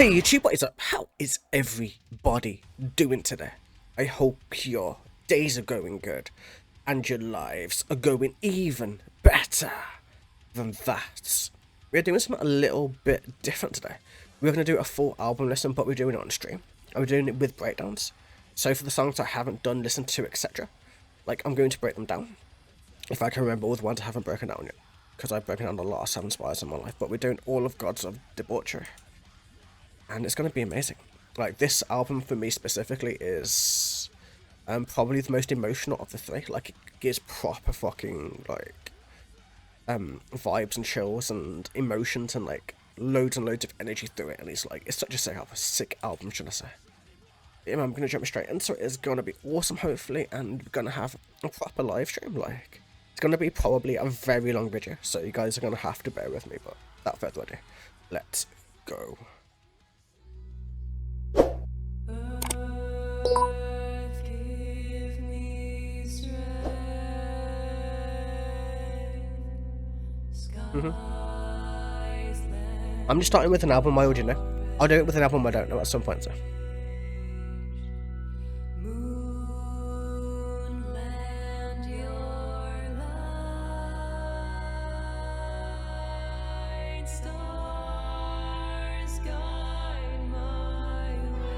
Hey YouTube, what is up? How is everybody doing today? I hope your days are going good and your lives are going even better than that. We're doing something a little bit different today. We're going to do a full album listen, but we're doing it on stream. And we're doing it with breakdowns. So for the songs I haven't done, listened to, etc., like, I'm going to break them down. If I can remember all the ones I haven't broken down yet. Because I've broken down a lot of Seven Spires in my life, but we're doing all of Gods of Debauchery. And it's going to be amazing. Like, this album for me specifically is probably the most emotional of the three. Like, it gives proper fucking, like, vibes and chills and emotions and, like, loads and loads of energy through it. And it's like, it's such a sick album, should I say. Yeah, I'm going to jump straight into it. It's going to be awesome, hopefully, and we're going to have a proper live stream. Like, it's going to be probably a very long video, so you guys are going to have to bear with me, but without further ado, let's go. I'm just starting with an album I already know. I'll do it with an album I don't know at some point, so.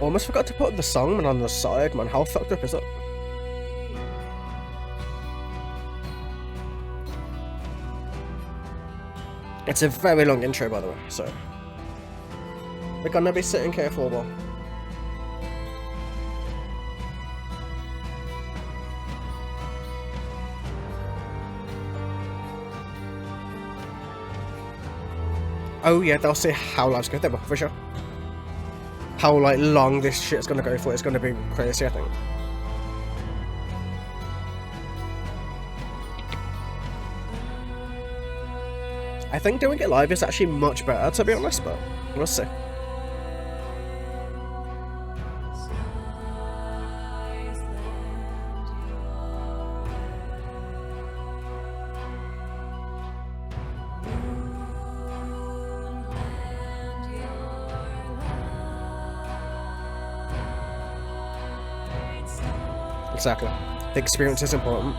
Almost forgot to put the song on the side, man. How fucked up is that? It's a very long intro, by the way, so we're gonna be sitting here for a while. Oh yeah, they'll say how life's good, for sure. How, like, long this shit's gonna go for, it's gonna be crazy, I think. I think doing it live is actually much better, to be honest, but we'll see. Exactly. The experience is important.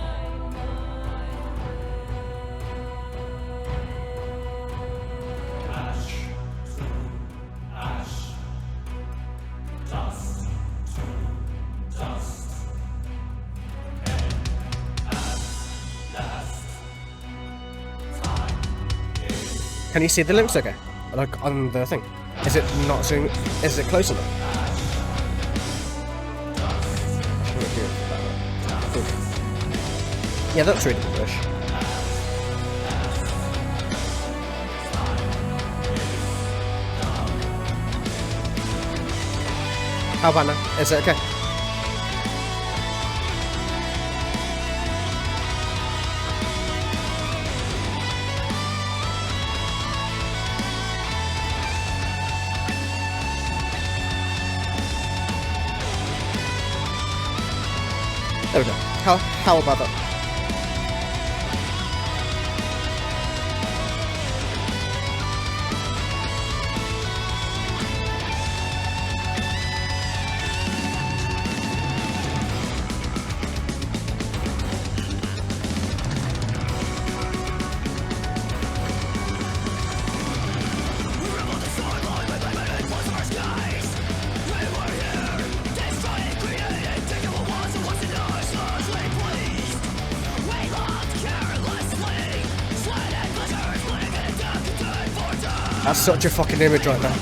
Can you see the links okay? Like, on the thing? Is it not zooming? Is it close enough? Yeah, that's really bullish. How about now? Is it okay? There we go. How about that? That's such a fucking image right there.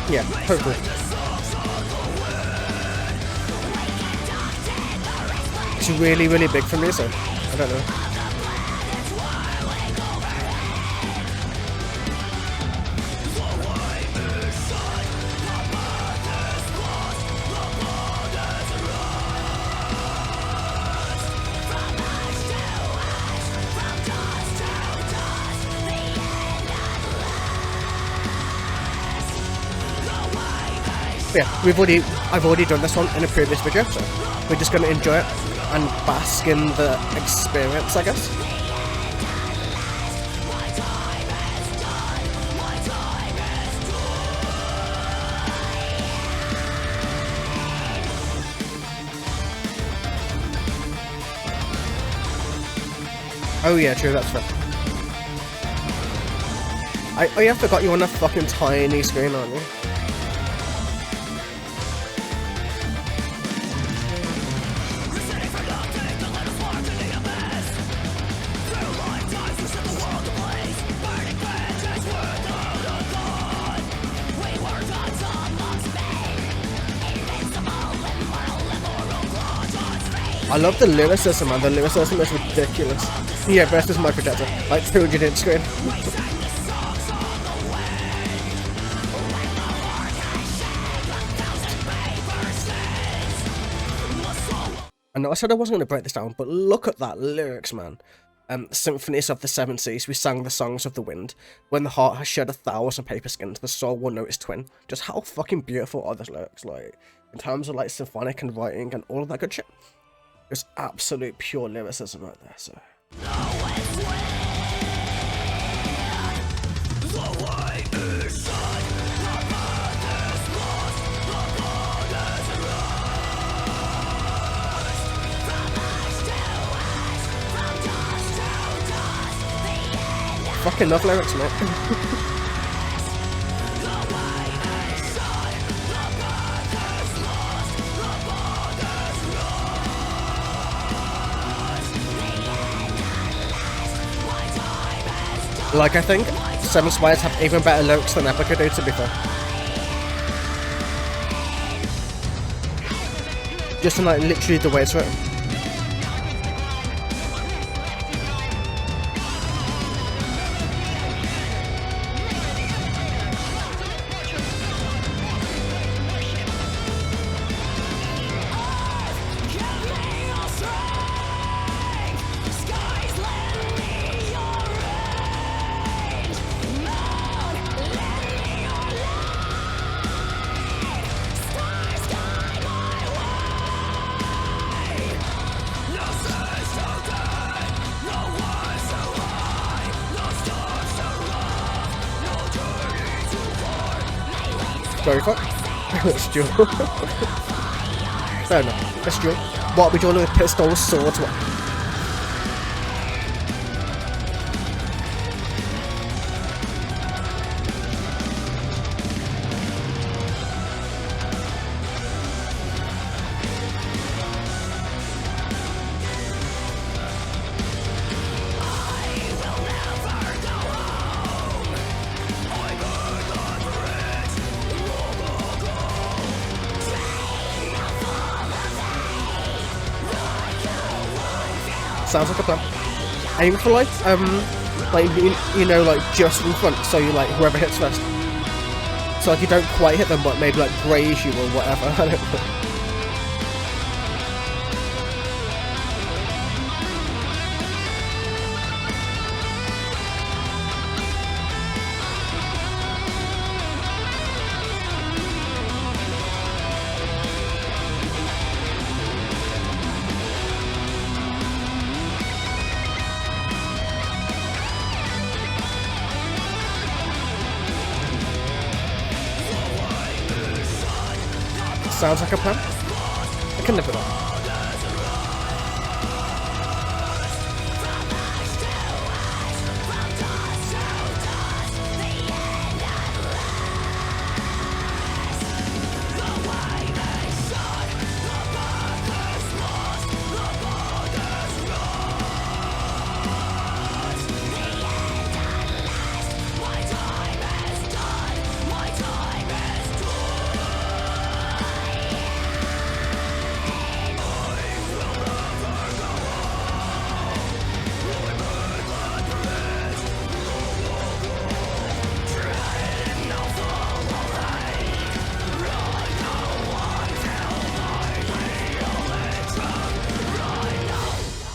Yeah, hopefully. It's really, really big for me, so I don't know. Yeah, I've already done this one in a previous video, so we're just going to enjoy it and bask in the experience, I guess. Oh yeah, true, that's fair. Oh yeah, I forgot you're on a fucking tiny screen, aren't you? I love the lyricism, man. The lyricism is ridiculous. Yeah, versus my projector. Like 200 inch screen. I know I said I wasn't going to break this down, but look at that lyrics, man. Symphonies of the seven seas, we sang the songs of the wind. When the heart has shed 1,000 paper skins, the soul will know its twin. Just how fucking beautiful are those lyrics, like, in terms of, like, symphonic and writing and all of that good shit. It's absolute pure lyricism right there, so. Fucking love lyrics, mate. Like, I think Seven Spires have even better lyrics than Epica do, to be fair. Just in, like, literally the way it's written. Very fuck. Let's duel. Fair enough. Let's duel. What are we doing with pistols, swords, what? Sounds like a plan. Aim for like you know, like just in front, so you like whoever hits first. So like you don't quite hit them, but maybe like graze you or whatever. I don't know. Sounds like a plan. I can live with that.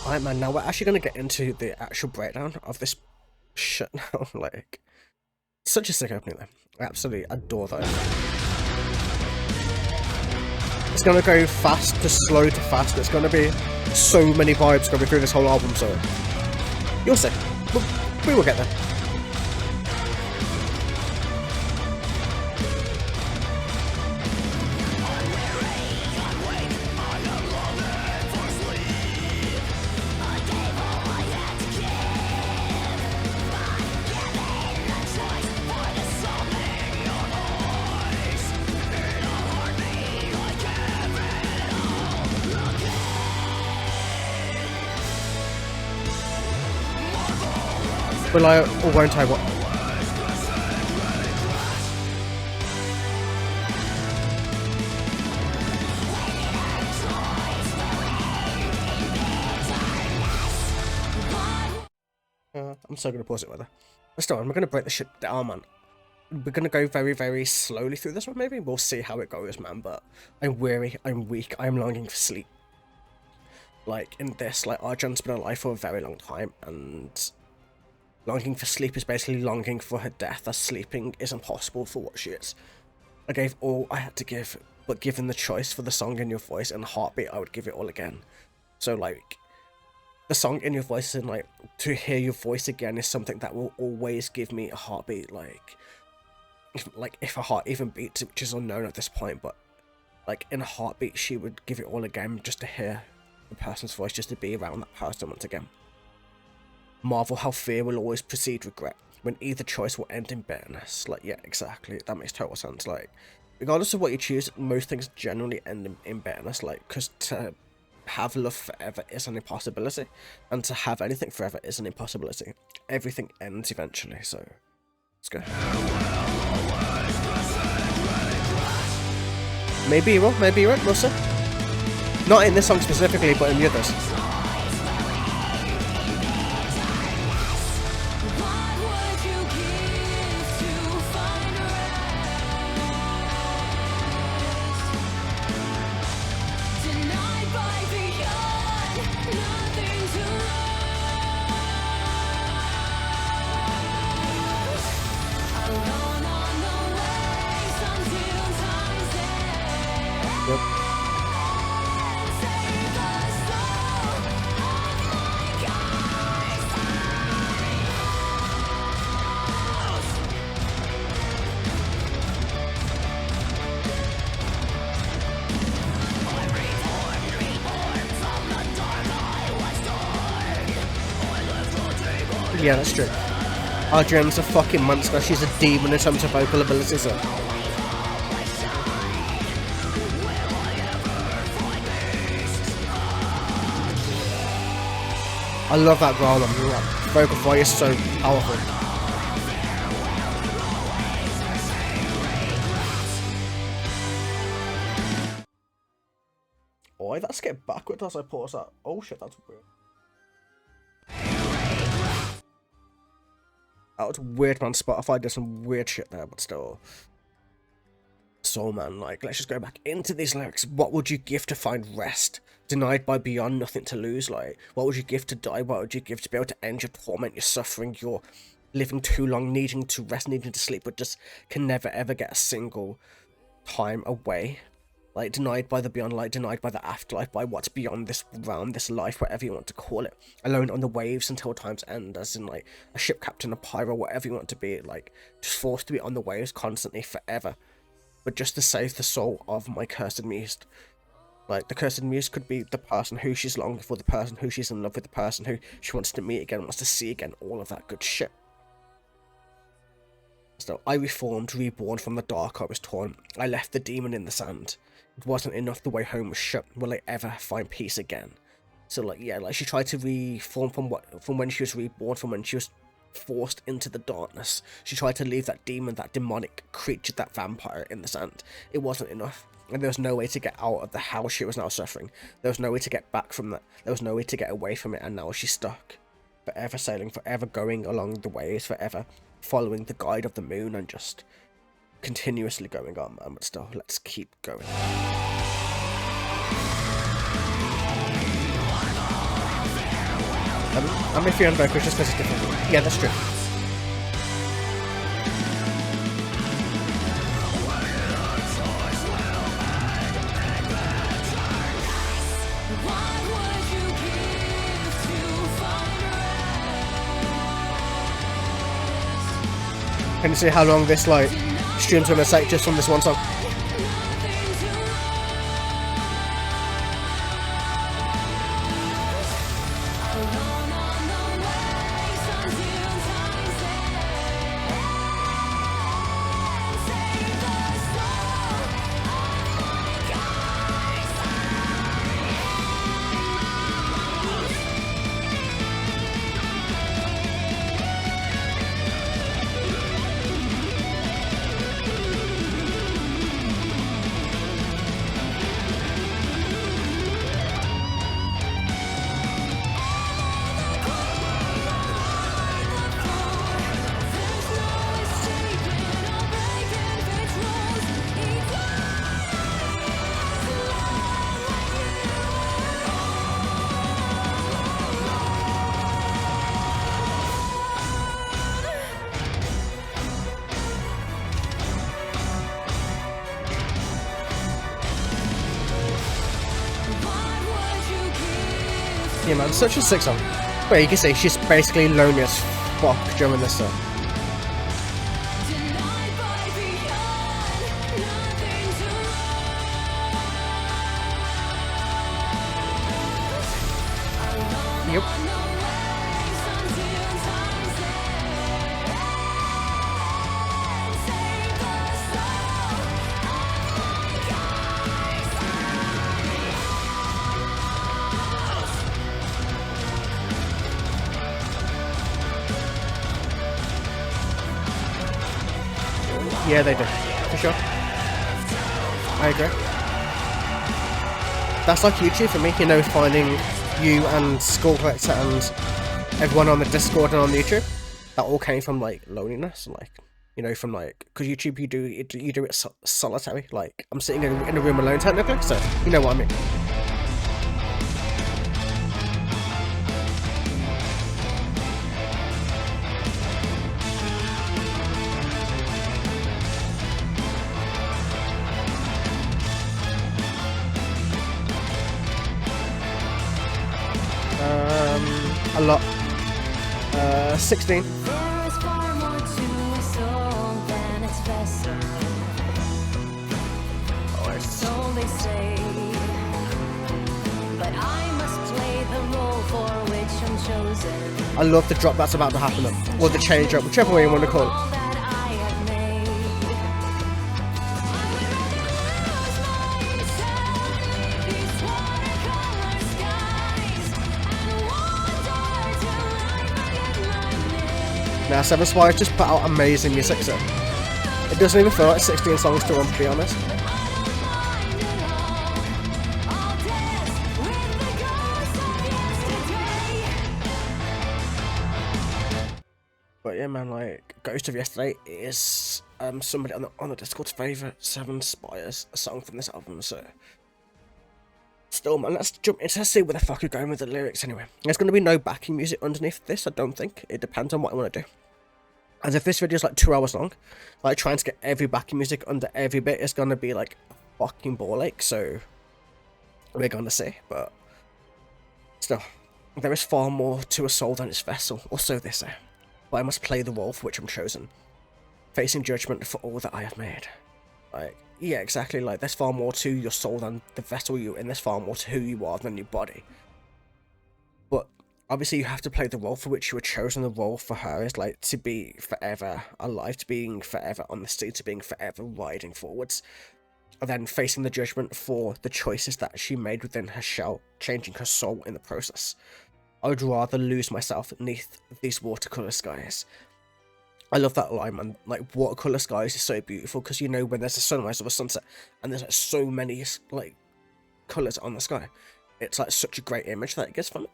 Alright man, now we're actually going to get into the actual breakdown of this shit now, like, such a sick opening though, I absolutely adore that. It's going to go fast to slow to fast, it's going to be so many vibes going through this whole album, so you'll see, we will get there. Will I or won't I what? I'm so gonna pause it with her. But still, I'm gonna break the shit down, man. We're gonna go very, very slowly through this one, maybe? We'll see how it goes, man, but I'm weary, I'm weak, I'm longing for sleep. Like, in this, like, Adrienne's been alive for a very long time, and longing for sleep is basically longing for her death, as sleeping is impossible for what she is. I gave all I had to give, but given the choice for the song in your voice and heartbeat, I would give it all again. So, like, the song in your voice and, like, to hear your voice again is something that will always give me a heartbeat, like if a heart even beats, which is unknown at this point, but, like, in a heartbeat, she would give it all again just to hear the person's voice, just to be around that person once again. Marvel how fear will always precede regret, when either choice will end in bitterness. Like, yeah, exactly, that makes total sense. Like, regardless of what you choose, most things generally end in bitterness, like, because to have love forever is an impossibility, and to have anything forever is an impossibility. Everything ends eventually, so let's go. Maybe you will, maybe you won't, we'll see. Not in this song specifically, but in the others. Yep. Yeah, that's true. Adrienne's a fucking monster. She's a demon in terms of vocal abilities. So. I love that growl. Vocal fry is so powerful. Oh, that's get backwards as I pause that. Oh shit, that's weird. That was weird, man. Spotify did some weird shit there, but still. So, man, like, let's just go back into these lyrics. What would you give to find rest? Denied by beyond, nothing to lose. Like, what would you give to die? What would you give to be able to end your torment, your suffering, your living too long, needing to rest, needing to sleep, but just can never ever get a single time away? Like, denied by the beyond, like, denied by the afterlife, by what's beyond this realm, this life, whatever you want to call it. Alone on the waves until time's end, as in, like, a ship captain, a pirate, whatever you want to be. Like, just forced to be on the waves constantly forever. But just to save the soul of my cursed muse. Like, the cursed muse could be the person who she's longing for, the person who she's in love with, the person who she wants to meet again, wants to see again, all of that good shit. So, I reformed, reborn from the dark I was torn. I left the demon in the sand. It wasn't enough, the way home was shut. Will I ever find peace again? So, like, yeah, like, she tried to reform from when she was reborn, from when she was forced into the darkness. She tried to leave that demon, that demonic creature, that vampire in the sand. It wasn't enough, and there was no way to get out of the hell she was now suffering. There was no way to get back from that. There was no way to get away from it, and now she's stuck. Forever sailing, forever going along the waves, forever following the guide of the moon, and just continuously going on, man. But still, let's keep going. I'm iffy on vocals just because it's different. Yeah, that's true. Can you see how long this, like, stream's gonna take just from this one song? Yeah, man, such a sick song. But you can see she's basically lonely as fuck during this song. Yep. Yeah, they do, for sure. I agree. That's like YouTube for me, you know, finding you and Skull Collector and everyone on the Discord and on YouTube. That all came from like loneliness, like, you know, from like, because YouTube you do it solitary. Like I'm sitting in a room alone technically, so you know what I mean. A lot. 16. There is far more to a soul than its vessel, or so they say. But I must play the role for which I'm chosen. I love the drop that's about to happen, or the change up, whichever way you want to call it. Now, Spires just put out amazing music, so it doesn't even feel like 16 songs to one, to be honest. But yeah, man, like Ghost of Yesterday is somebody on the Discord's favourite 7 Spires song from this album, so still, man, let's jump in. Let's see where the fuck we're going with the lyrics anyway. There's going to be no backing music underneath this, I don't think. It depends on what I want to do. As if this video is like 2 hours long, like trying to get every backing music under every bit is going to be like a fucking ball ache, so we're going to see. But still, there is far more to a soul than its vessel, or so they say. But I must play the role for which I'm chosen, facing judgment for all that I have made. Like, yeah, exactly, like there's far more to your soul than the vessel you're in, there's far more to who you are than your body. But obviously you have to play the role for which you were chosen. The role for her is like to be forever alive, to being forever on the sea, to being forever riding forwards. And then facing the judgment for the choices that she made within her shell, changing her soul in the process. I would rather lose myself beneath these watercolour skies. I love that line, man. Like, watercolour skies is so beautiful, because you know when there's a sunrise or a sunset, and there's like so many like colours on the sky. It's like such a great image that it gives from it.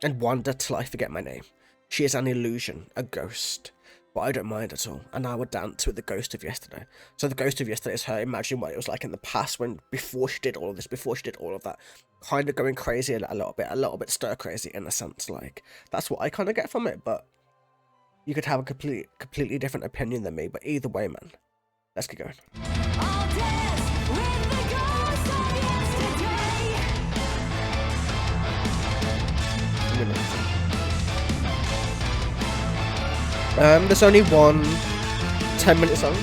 And wander till I forget my name. She is an illusion, a ghost. But I don't mind at all, and I would dance with the ghost of yesterday. So the ghost of yesterday is her imagining what it was like in the past, when before she did all of this, before she did all of that, kind of going crazy a little bit stir crazy in a sense. Like, that's what I kind of get from it, but you could have a completely different opinion than me. But either way, man, let's get going. There's only one 10-minute song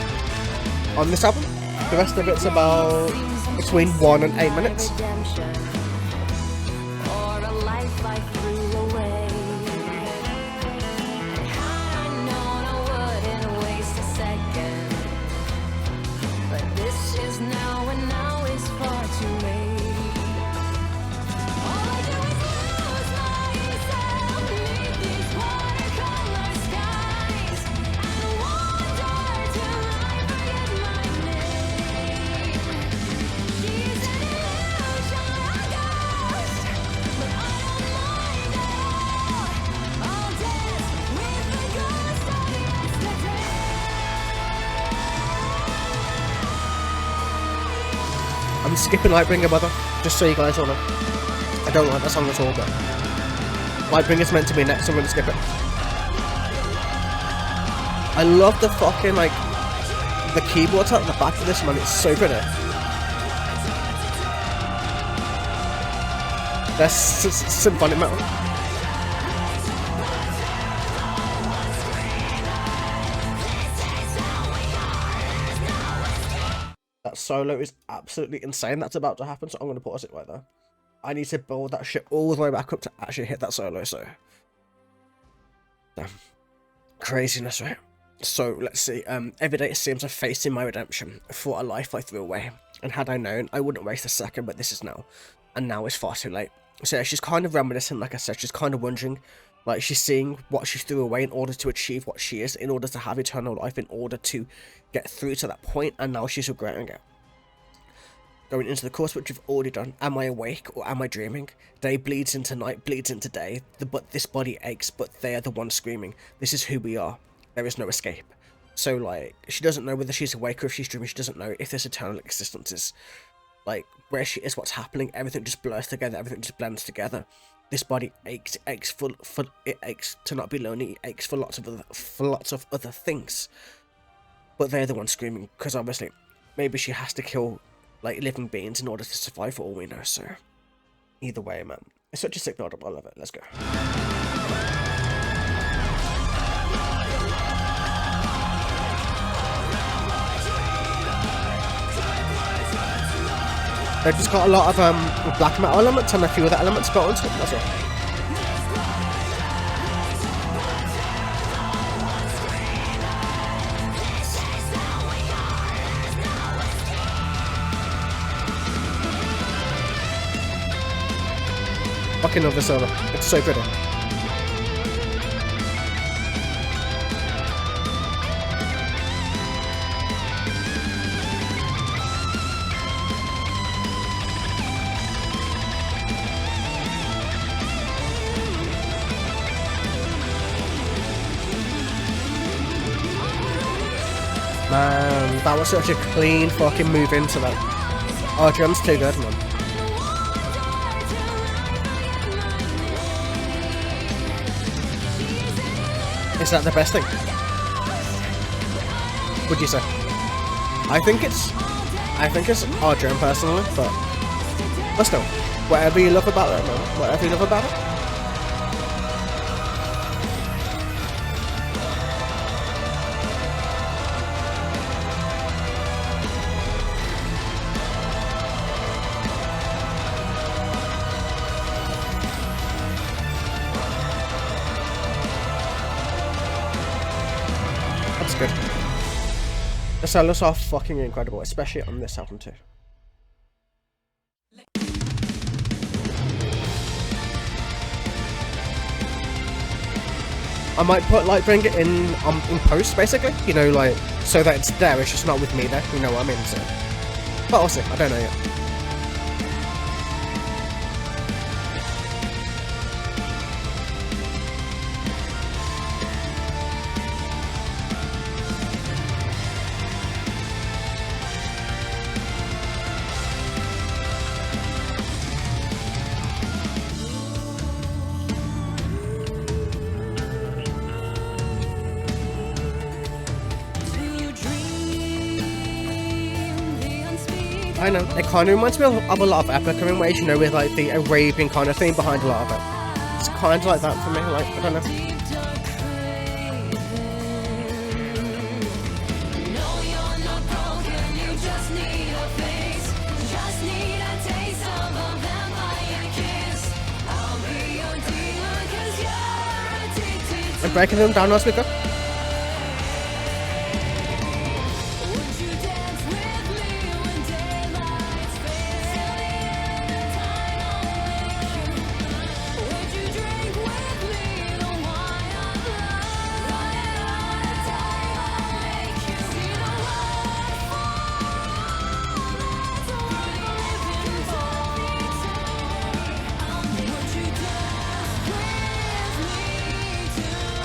on this album. The rest of it's about between 1 and 8 minutes. I'm skipping Lightbringer, brother, just so you guys all know. I don't like that song at all, but Lightbringer's meant to be next, so I'm gonna skip it. I love the fucking, like, the keyboards at the back of this, man, it's so pretty. That's symphonic metal. That solo is absolutely insane. That's about to happen, so I'm going to pause it right there. I need to build that shit all the way back up to actually hit that solo, so... Damn. Craziness, right? So, let's see. Every day it seems I'm facing my redemption for a life I threw away. And had I known, I wouldn't waste a second, but this is now. And now it's far too late. So yeah, she's kind of reminiscent, like I said. She's kind of wondering, like, she's seeing what she threw away in order to achieve what she is, in order to have eternal life, in order to get through to that point, and now she's regretting it. Going into the course which we've already done, am I awake or am I dreaming? Day bleeds into night, bleeds into day, but this body aches, but they are the ones screaming. This is who we are. There is no escape. So, like, she doesn't know whether she's awake or if she's dreaming. She doesn't know if this eternal existence is, like, where she is, what's happening. Everything just blurs together. Everything just blends together. This body aches. It aches it aches to not be lonely. It aches for lots of other things. But they're the ones screaming, because obviously, maybe she has to kill, like, living beings in order to survive, for all we know. So, either way, man, it's such a sick build-up. I love it. Let's go. They've just got a lot of black metal elements and a few other elements got onto it, that's all. Fucking love this solo. It's so pretty. Man, that was such a clean fucking move into that. Oh, drum's too good, man. Is that the best thing? Would you say? I think it's our drum personally, but still, whatever you love about it, man. Whatever you love about it. Good. The solos are fucking incredible, especially on this album too. I might bring it in post, basically, you know, like, so that it's there, it's just not with me there, you know what I mean, so. But we'll see, I don't know yet. I know, it kind of reminds me of a lot of Epica in ways, you know, with like the Arabian kind of theme behind a lot of it. It's kind of like that for me, like, I don't know. I'm breaking them down now, speaker.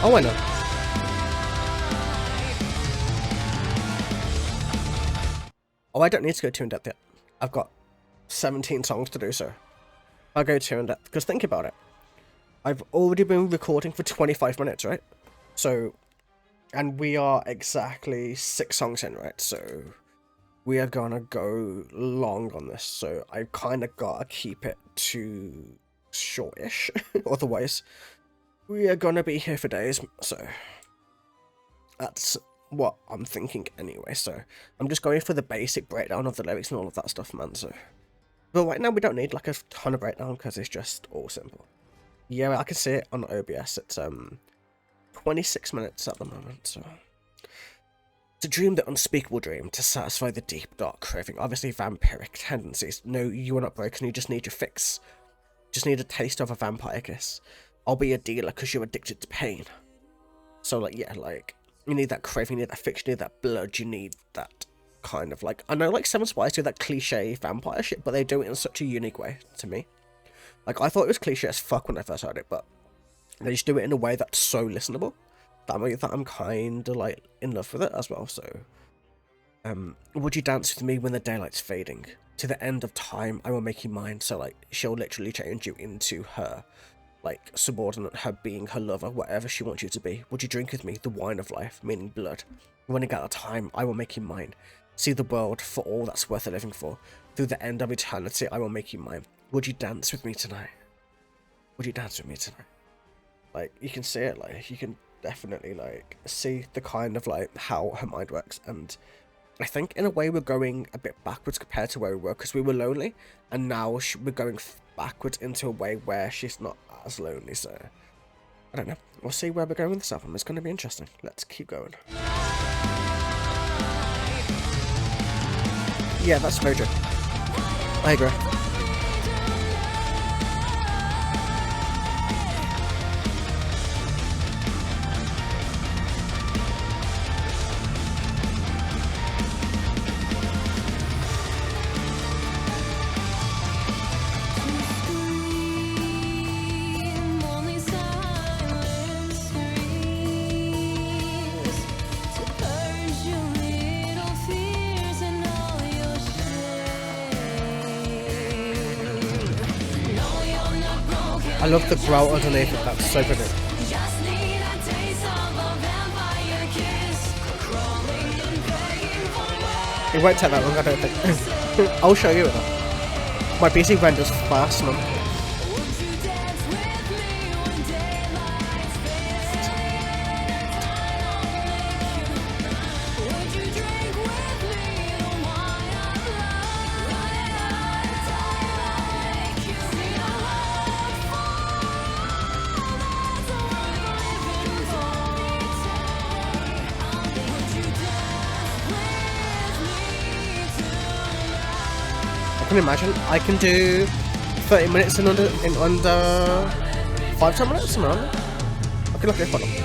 Oh, I know. Oh, I don't need to go too in-depth yet. I've got 17 songs to do, so I'll go too in-depth. Because think about it. I've already been recording for 25 minutes, right? So, and we are exactly 6 songs in, right? So, we are gonna go long on this. So, I kind of gotta keep it to shortish. Otherwise, we are gonna be here for days, so that's what I'm thinking anyway. So I'm just going for the basic breakdown of the lyrics and all of that stuff, man. So, but right now we don't need like a ton of breakdown because it's just all simple. Yeah, I can see it on OBS. It's 26 minutes at the moment. So to dream the unspeakable dream, to satisfy the deep dark craving, obviously vampiric tendencies. No, you are not broken. You just need your fix. Just need a taste of a vampire kiss. I'll be a dealer because you're addicted to pain. So like, yeah, like, you need that craving, you need that fix, you need that blood, you need that kind of like, I know like Seven Spires do that cliche vampire shit, but they do it in such a unique way to me. Like, I thought it was cliche as fuck when I first heard it, but they just do it in a way that's so listenable that I'm kind of like in love with it as well. So, would you dance with me when the daylight's fading? To the end of time, I will make you mine. So like, she'll literally change you into her, like, subordinate, her being her lover, whatever she wants you to be. Would you drink with me the wine of life, meaning blood? Running out of time, I will make you mine. See the world for all that's worth living for. Through the end of eternity, I will make you mine. Would you dance with me tonight? Would you dance with me tonight? Like, you can see it, like, you can definitely, like, see the kind of, like, how her mind works, and I think, in a way, we're going a bit backwards compared to where we were, because we were lonely, and now we're going backwards into a way where she's not as lonely, so I don't know. We'll see where we're going with this album. It's going to be interesting. Let's keep going. Yeah, that's very true. I agree. I love the growl underneath it, that's so pretty. It won't take that long, I don't think. I'll show you it though. My PC renders fast, man. I can imagine I can do 30 minutes in under 5-10 minutes, something like that. Okay, look at it.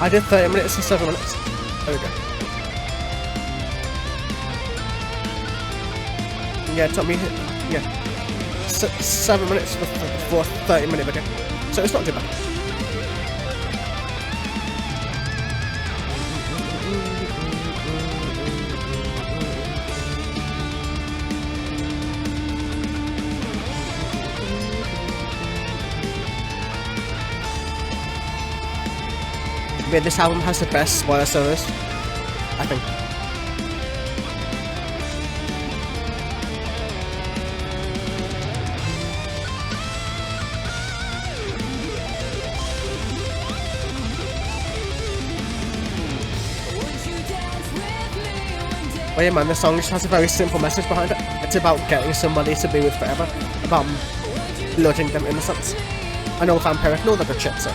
I did 30 minutes and 7 minutes. There we go. Yeah, it took me, yeah, 7 minutes for a 30-minute video. So it's not too bad. Yeah, this album has the best Spire solos, I think. But yeah, man, the song just has a very simple message behind it. It's about getting somebody to be with forever, about blooding them in a sense. I know vampiric and all the good shit, so.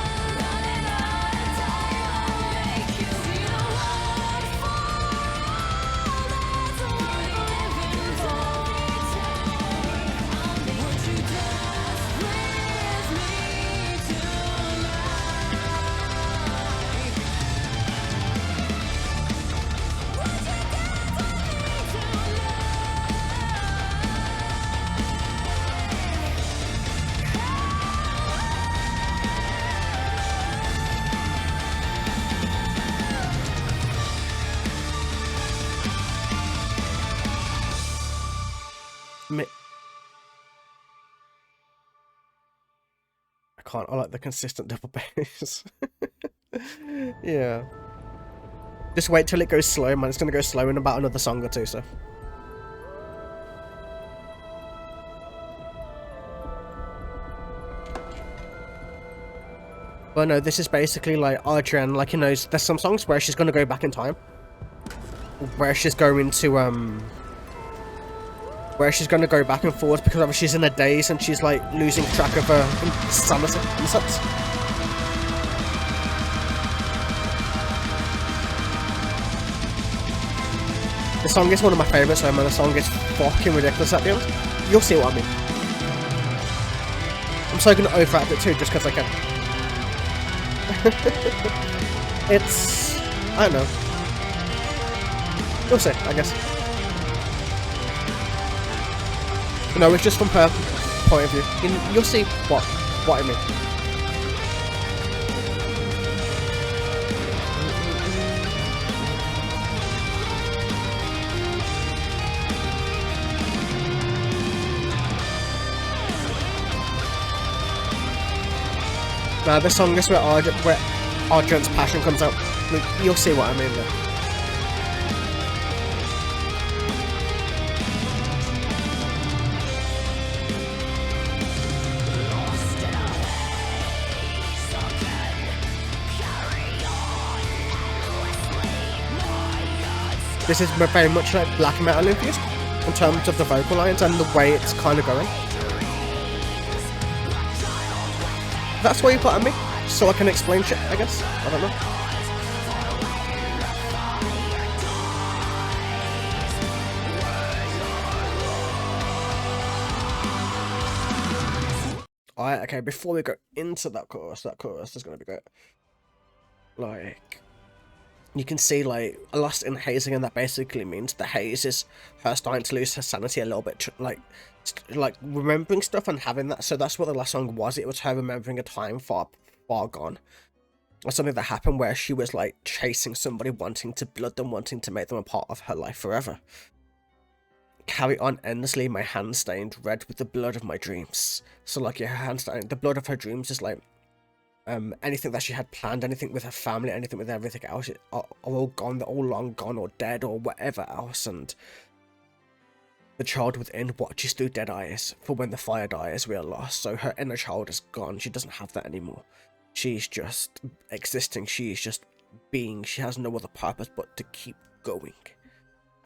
can't. I like the consistent double bass. Yeah. Just wait till it goes slow, man. It's gonna go slow in about another song or two, so. But no, this is basically like Adrienne, like, you know, there's some songs where she's gonna go back in time. Where she's going to, where she's gonna go back and forth because obviously she's in a daze and she's like losing track of her sanity. The song is one of my favourites, man. The song is fucking ridiculous at the end. You'll see what I mean. I'm so gonna overact it too, just because I can. It's... I don't know. You'll see, I guess. No, it's just from her point of view. You'll see what I mean. Now, this song is where Adrienne's passion comes out. You'll see what I mean there. This is very much like black metal infused in terms of the vocal lines and the way it's kind of going. That's why you put on me, so I can explain shit, I guess. I don't know. Alright, okay, before we go into that chorus is gonna be great. Like, you can see, like, lost in hazing, and that basically means the haze is her starting to lose her sanity a little bit, like remembering stuff and having that. So that's what the last song was. It was her remembering a time far gone, or something that happened where she was like chasing somebody, wanting to blood them, wanting to make them a part of her life forever. Carry on endlessly, my hands stained red with the blood of my dreams. So like, yeah, her hands stained, the blood of her dreams is like anything that she had planned, anything with her family, anything with everything else, are all gone. They're all long gone or dead or whatever else. And the child within watches through dead eyes, for when the fire dies, we are lost. So her inner child is gone. She doesn't have that anymore. She's just existing. She is just being. She has no other purpose but to keep going.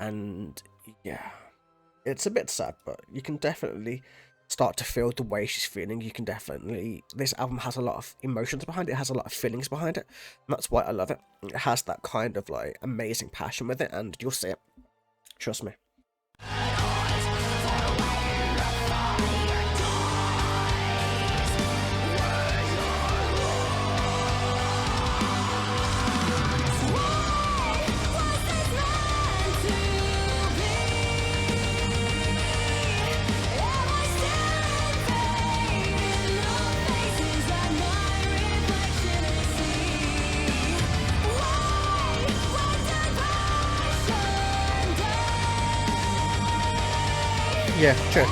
And yeah, it's a bit sad, but you can definitely start to feel the way she's feeling. You can definitely... This album has a lot of emotions behind it. It has a lot of feelings behind it. And that's why I love it. It has that kind of like amazing passion with it, and you'll see it. Trust me. Yeah, sure.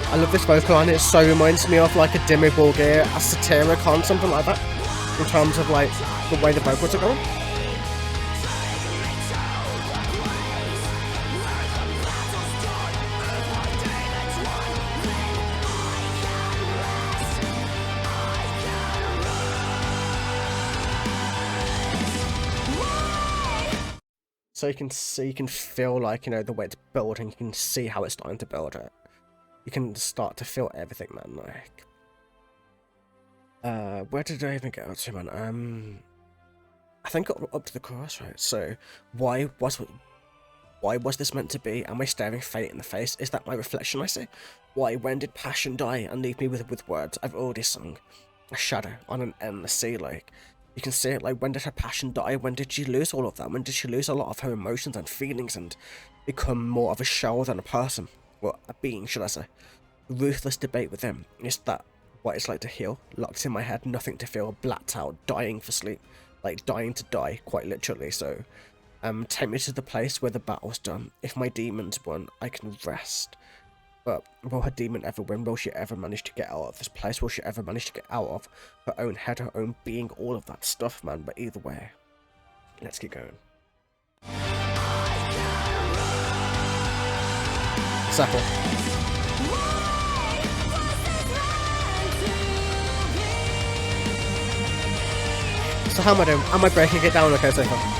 I love this vocal line. It so reminds me of like a Dimmu Borgir, a Satyricon, something like that, in terms of like the way the vocals are going. So you can see, you can feel like, you know, the way it's building, you can see how it's starting to build it. You can start to feel everything, man, like... where did I even get up to, man? I think up to the chorus, right? So, why was this meant to be? Am I staring fate in the face? Is that my reflection I see? Why, when did passion die and leave me with words I've already sung? A shadow on an endless sea, like... You can see it, like, when did her passion die? When did she lose all of that? When did she lose a lot of her emotions and feelings and become more of a shell than a person? Well, a being, should I say. Ruthless debate with him is that what it's like to heal, locked in my head, nothing to feel, blacked out, dying for sleep, like dying to die, quite literally. So, take me to the place where the battle's done. If my demons won, I can rest. But will her demon ever win? Will she ever manage to get out of this place? Will she ever manage to get out of her own head, her own being, all of that stuff, man? But either way, let's keep going. Settle. So how am I doing? Am I breaking it down okay so far?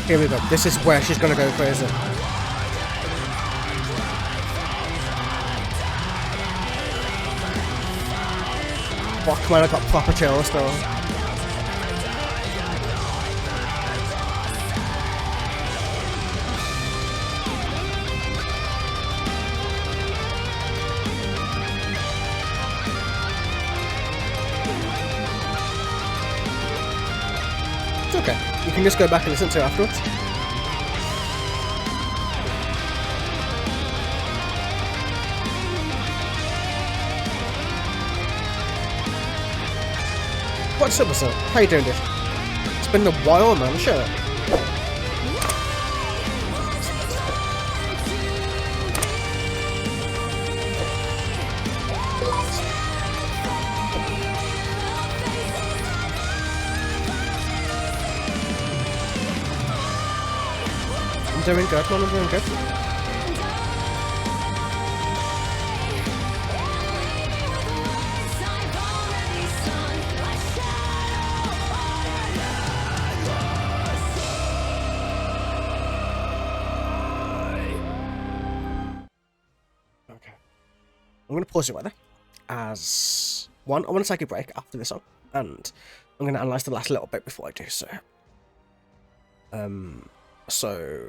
Here we go. This is where she's gonna go crazy. Fuck man, I got proper chills though. It's okay. You can just go back and listen to it afterwards. What's up, what's up? How you doing, dude? It's been a while, man. Shut up. I'm doing good, man. I'm doing good. I'm going to pause it right there, as one, I want to take a break after this song, and I'm going to analyse the last little bit before I do so. So,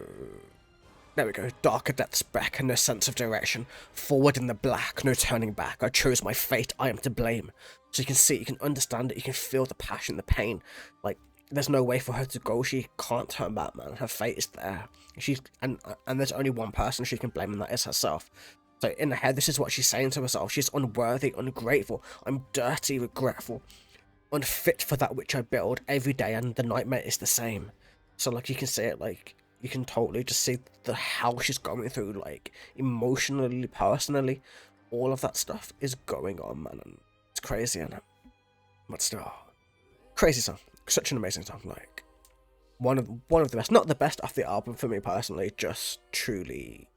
there we go, darker depths back, no sense of direction, forward in the black, no turning back, I chose my fate, I am to blame. So you can see, you can understand it, you can feel the passion, the pain, like, there's no way for her to go, she can't turn back, man, her fate is there. And there's only one person she can blame, and that is herself. So in her head, this is what she's saying to herself. She's unworthy, ungrateful. I'm dirty, regretful, unfit for that which I build every day, and the nightmare is the same. So like you can see it, like you can totally just see the hell she's going through, like emotionally, personally, all of that stuff is going on, man. And it's crazy, isn't it? But still, crazy song. Such an amazing song. Like one of the best, not the best off the album for me personally. Just truly.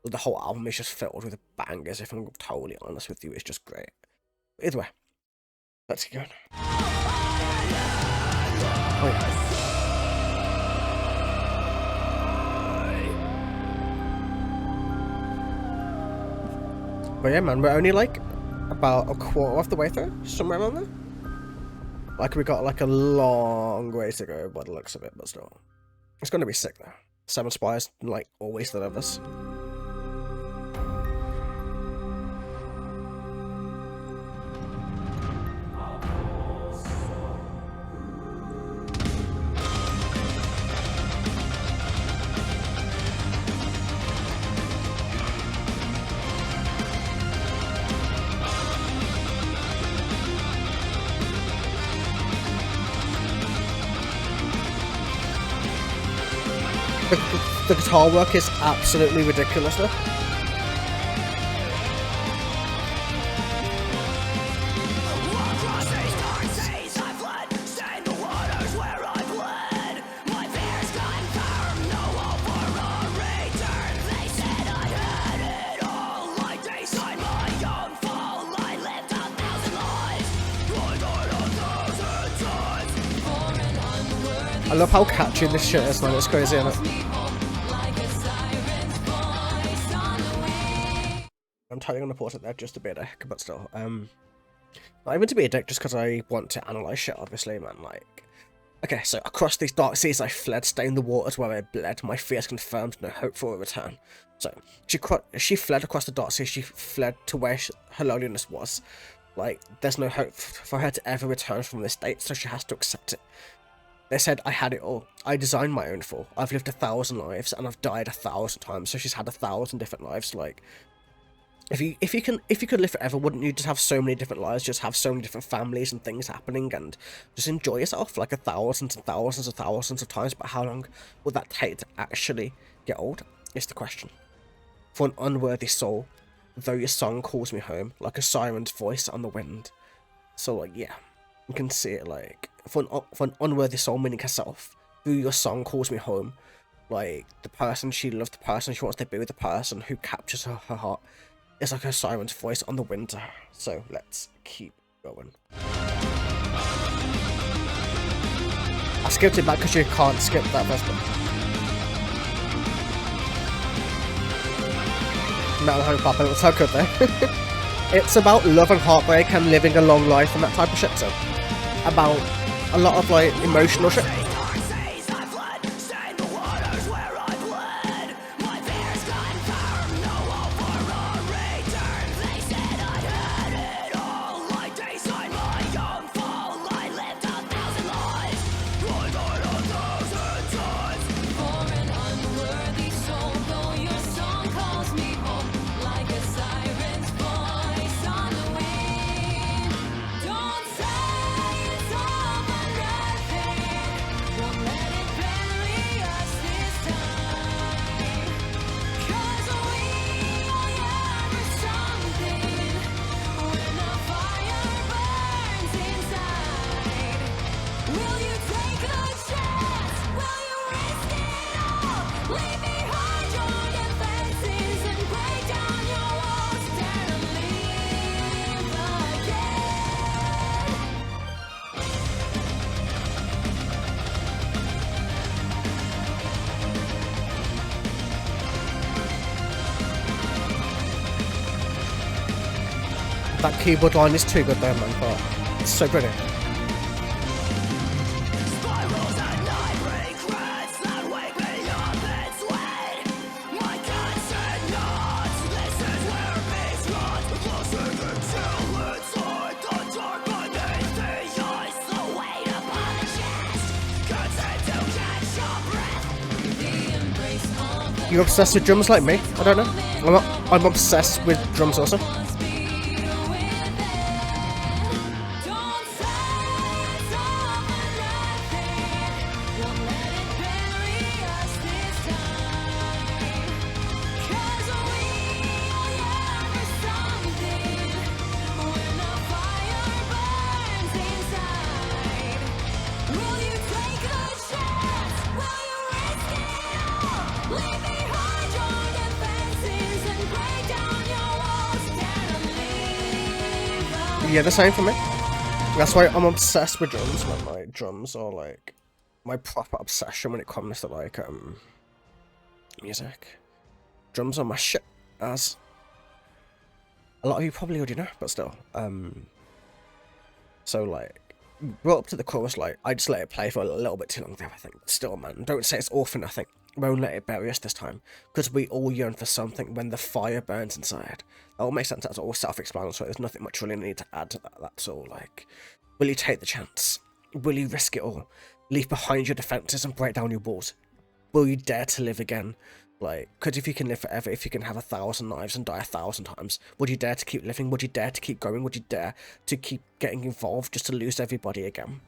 The whole album is just filled with bangers, if I'm totally honest with you, it's just great. But either way, let's keep going. Oh, yeah. But yeah, man, we're only like about a quarter of the way through, somewhere around there. Like we got like a long way to go by the looks of it, but still. It's gonna be sick though. 7 Spires, like always delivers. The guitar work is absolutely ridiculous though. I love how catchy this shit is, man. It's crazy, isn't it? I'm totally gonna pause it there just to be a dick, but still, not even to be a dick, just because I want to analyze shit, obviously, man, like, okay, so across these dark seas I fled, stained the waters where I bled, my fears confirmed, no hope for a return. So, she fled across the dark seas, she fled to where her loneliness was. Like, there's no hope for her to ever return from this state, so she has to accept it. They said I had it all. I designed my own fall. I've lived 1,000 lives, and I've died 1,000 times, so she's had 1,000 different lives, like, if you could live forever, wouldn't you just have so many different lives, just have so many different families and things happening, and just enjoy yourself like thousands and thousands and thousands of times? But how long would that take to actually get old, is the question. For an unworthy soul, though your song calls me home, like a siren's voice on the wind. So, like, yeah, you can see it, like, for an unworthy soul, meaning herself, though your song calls me home, like, the person she loves, the person she wants to be with, the person who captures her heart, it's like her siren's voice on the wind to her. So let's keep going. I skipped it back because you can't skip that first bit. Metal Home Papa, it was so good there. It's about love and heartbreak and living a long life and that type of shit, so about a lot of like emotional shit. That keyboard line is too good there, man, but it's so brilliant. You're obsessed with drums like me? I don't know. I'm obsessed with drums also. Yeah, the same for me. That's why I'm obsessed with drums. Like, my drums are like my proper obsession when it comes to like music. Drums are my shit, as a lot of you probably already know, but still. So like, brought up to the chorus, like I just let it play for a little bit too long there, I think. Still, man, don't say it's all for nothing. Won't let it bury us this time, because we all yearn for something when the fire burns inside. That all makes sense. That's all self-explanatory. There's nothing much really need to add to that. That's all. Like, will you take the chance? Will you risk it all? Leave behind your defenses and break down your walls? Will you dare to live again? Like, because if you can live forever, if you can have 1,000 lives and die 1,000 times, would you dare to keep living? Would you dare to keep going? Would you dare to keep getting involved just to lose everybody again?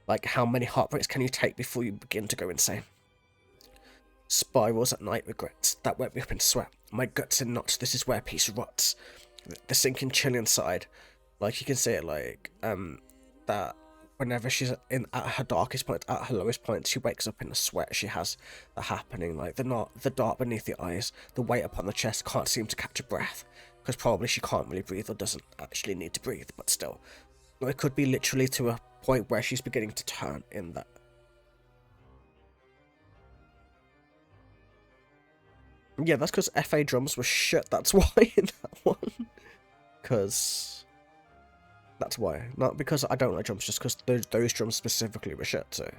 Like, how many heartbreaks can you take before you begin to go insane? Spirals at night, regrets that wet me up in sweat. My guts in knots, this is where peace rots. The sinking chill inside. Like, you can see it, like, that whenever she's at her darkest point, at her lowest point, she wakes up in a sweat. She has the happening, like, the dark beneath the eyes, the weight upon the chest, can't seem to catch a breath. Because probably she can't really breathe or doesn't actually need to breathe, but still. It could be literally to a point where she's beginning to turn in that. Yeah, that's because FA drums were shit. That's why in that one. Because that's why. Not because I don't like drums, just because those drums specifically were shit. So,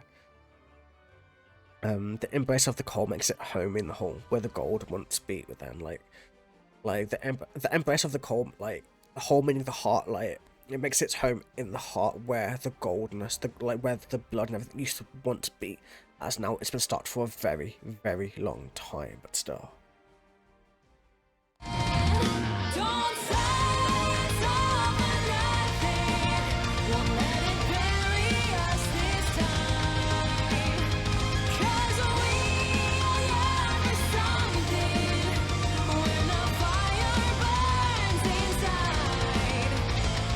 the embrace of the cold makes it home in the hole where the gold once beat within. Like the embrace of the cold, like the hole meaning the heart, like it makes its home in the heart where the goldness, where the blood and everything used to once beat. As now it's been stopped for a very, very long time, but still. Don't say it's all for nothing. Won't let it bury us this time. 'Cause we all yearn for something. When the fire burns inside,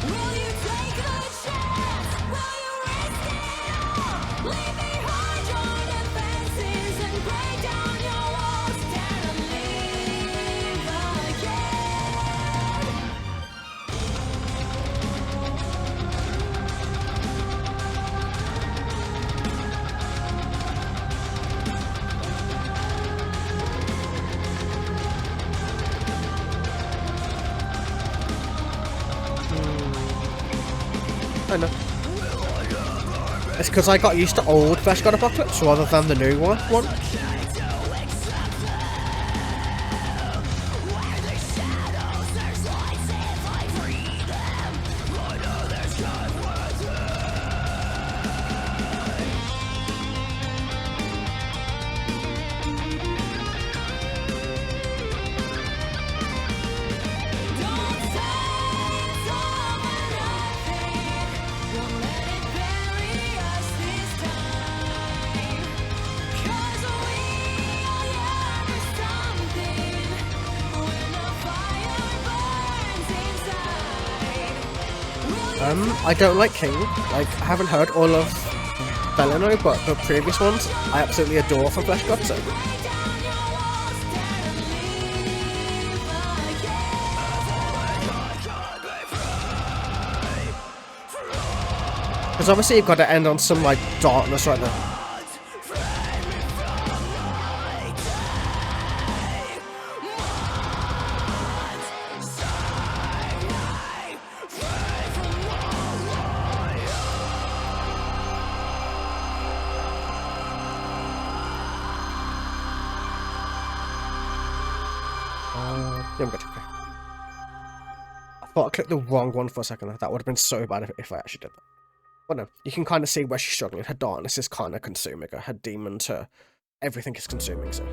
will you take a chance? Will you risk it all? Leave behind your defenses and break down your walls. Dare to leave again. I know. It's because I got used to old Flesh God Apocalypse rather than the new one. Don't say it's all for nothing. Won't let it bury us this time. 'Cause we all yearn for something. When the fire burns inside, I don't like King. Like, I haven't heard all of Felino, but the previous ones I absolutely adore from Flesh God. So, break down your walls. Dare to leave again. because obviously you've got to end on some like darkness right now. Yeah, I'm good. Okay. I thought I clicked the wrong one for a second. That would have been so bad if I actually did that. But no, you can kind of see where she's struggling. Her darkness is kind of consuming her. Her demons, her everything is consuming. So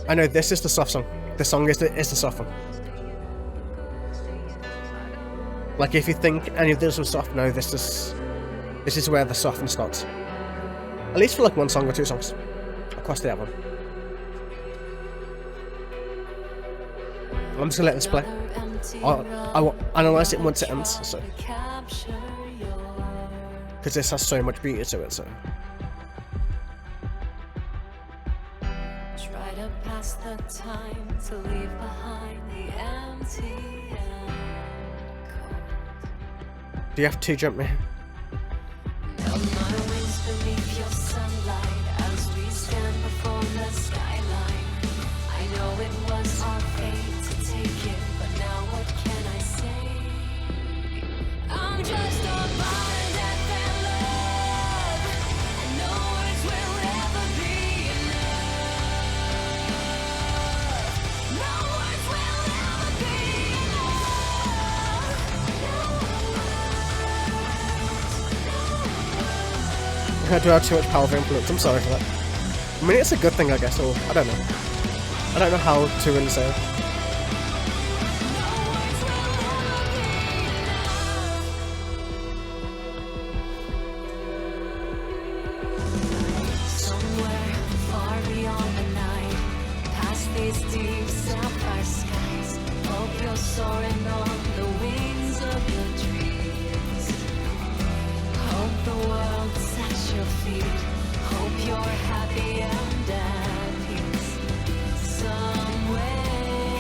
I know this is the soft song. This song is the soft one. Like if you think any of this was soft, no, this is where the softness starts. At least for like one song or two songs across the album. I'm just gonna let this play. I will analyze it once it ends, so because this has so much beauty to it. So Try to pass the time to leave behind the empty and cold. do you have to jump me? Melt my wings beneath your sunlight as we stand before the skyline. I know it was our fate to take it, but now what can I say? I'm just a mind that fell love, and no words will ever be enough. No words will ever be I do have too much powerful influence. I'm sorry for that. I mean, it's a good thing, I guess, or I don't know. I don't know how to really say it. Somewhere far beyond the night, past these deep sapphire skies, hope you're soaring on the wings of your dreams. Hope the world's at your feet. Hope you're happy and at peace. Somewhere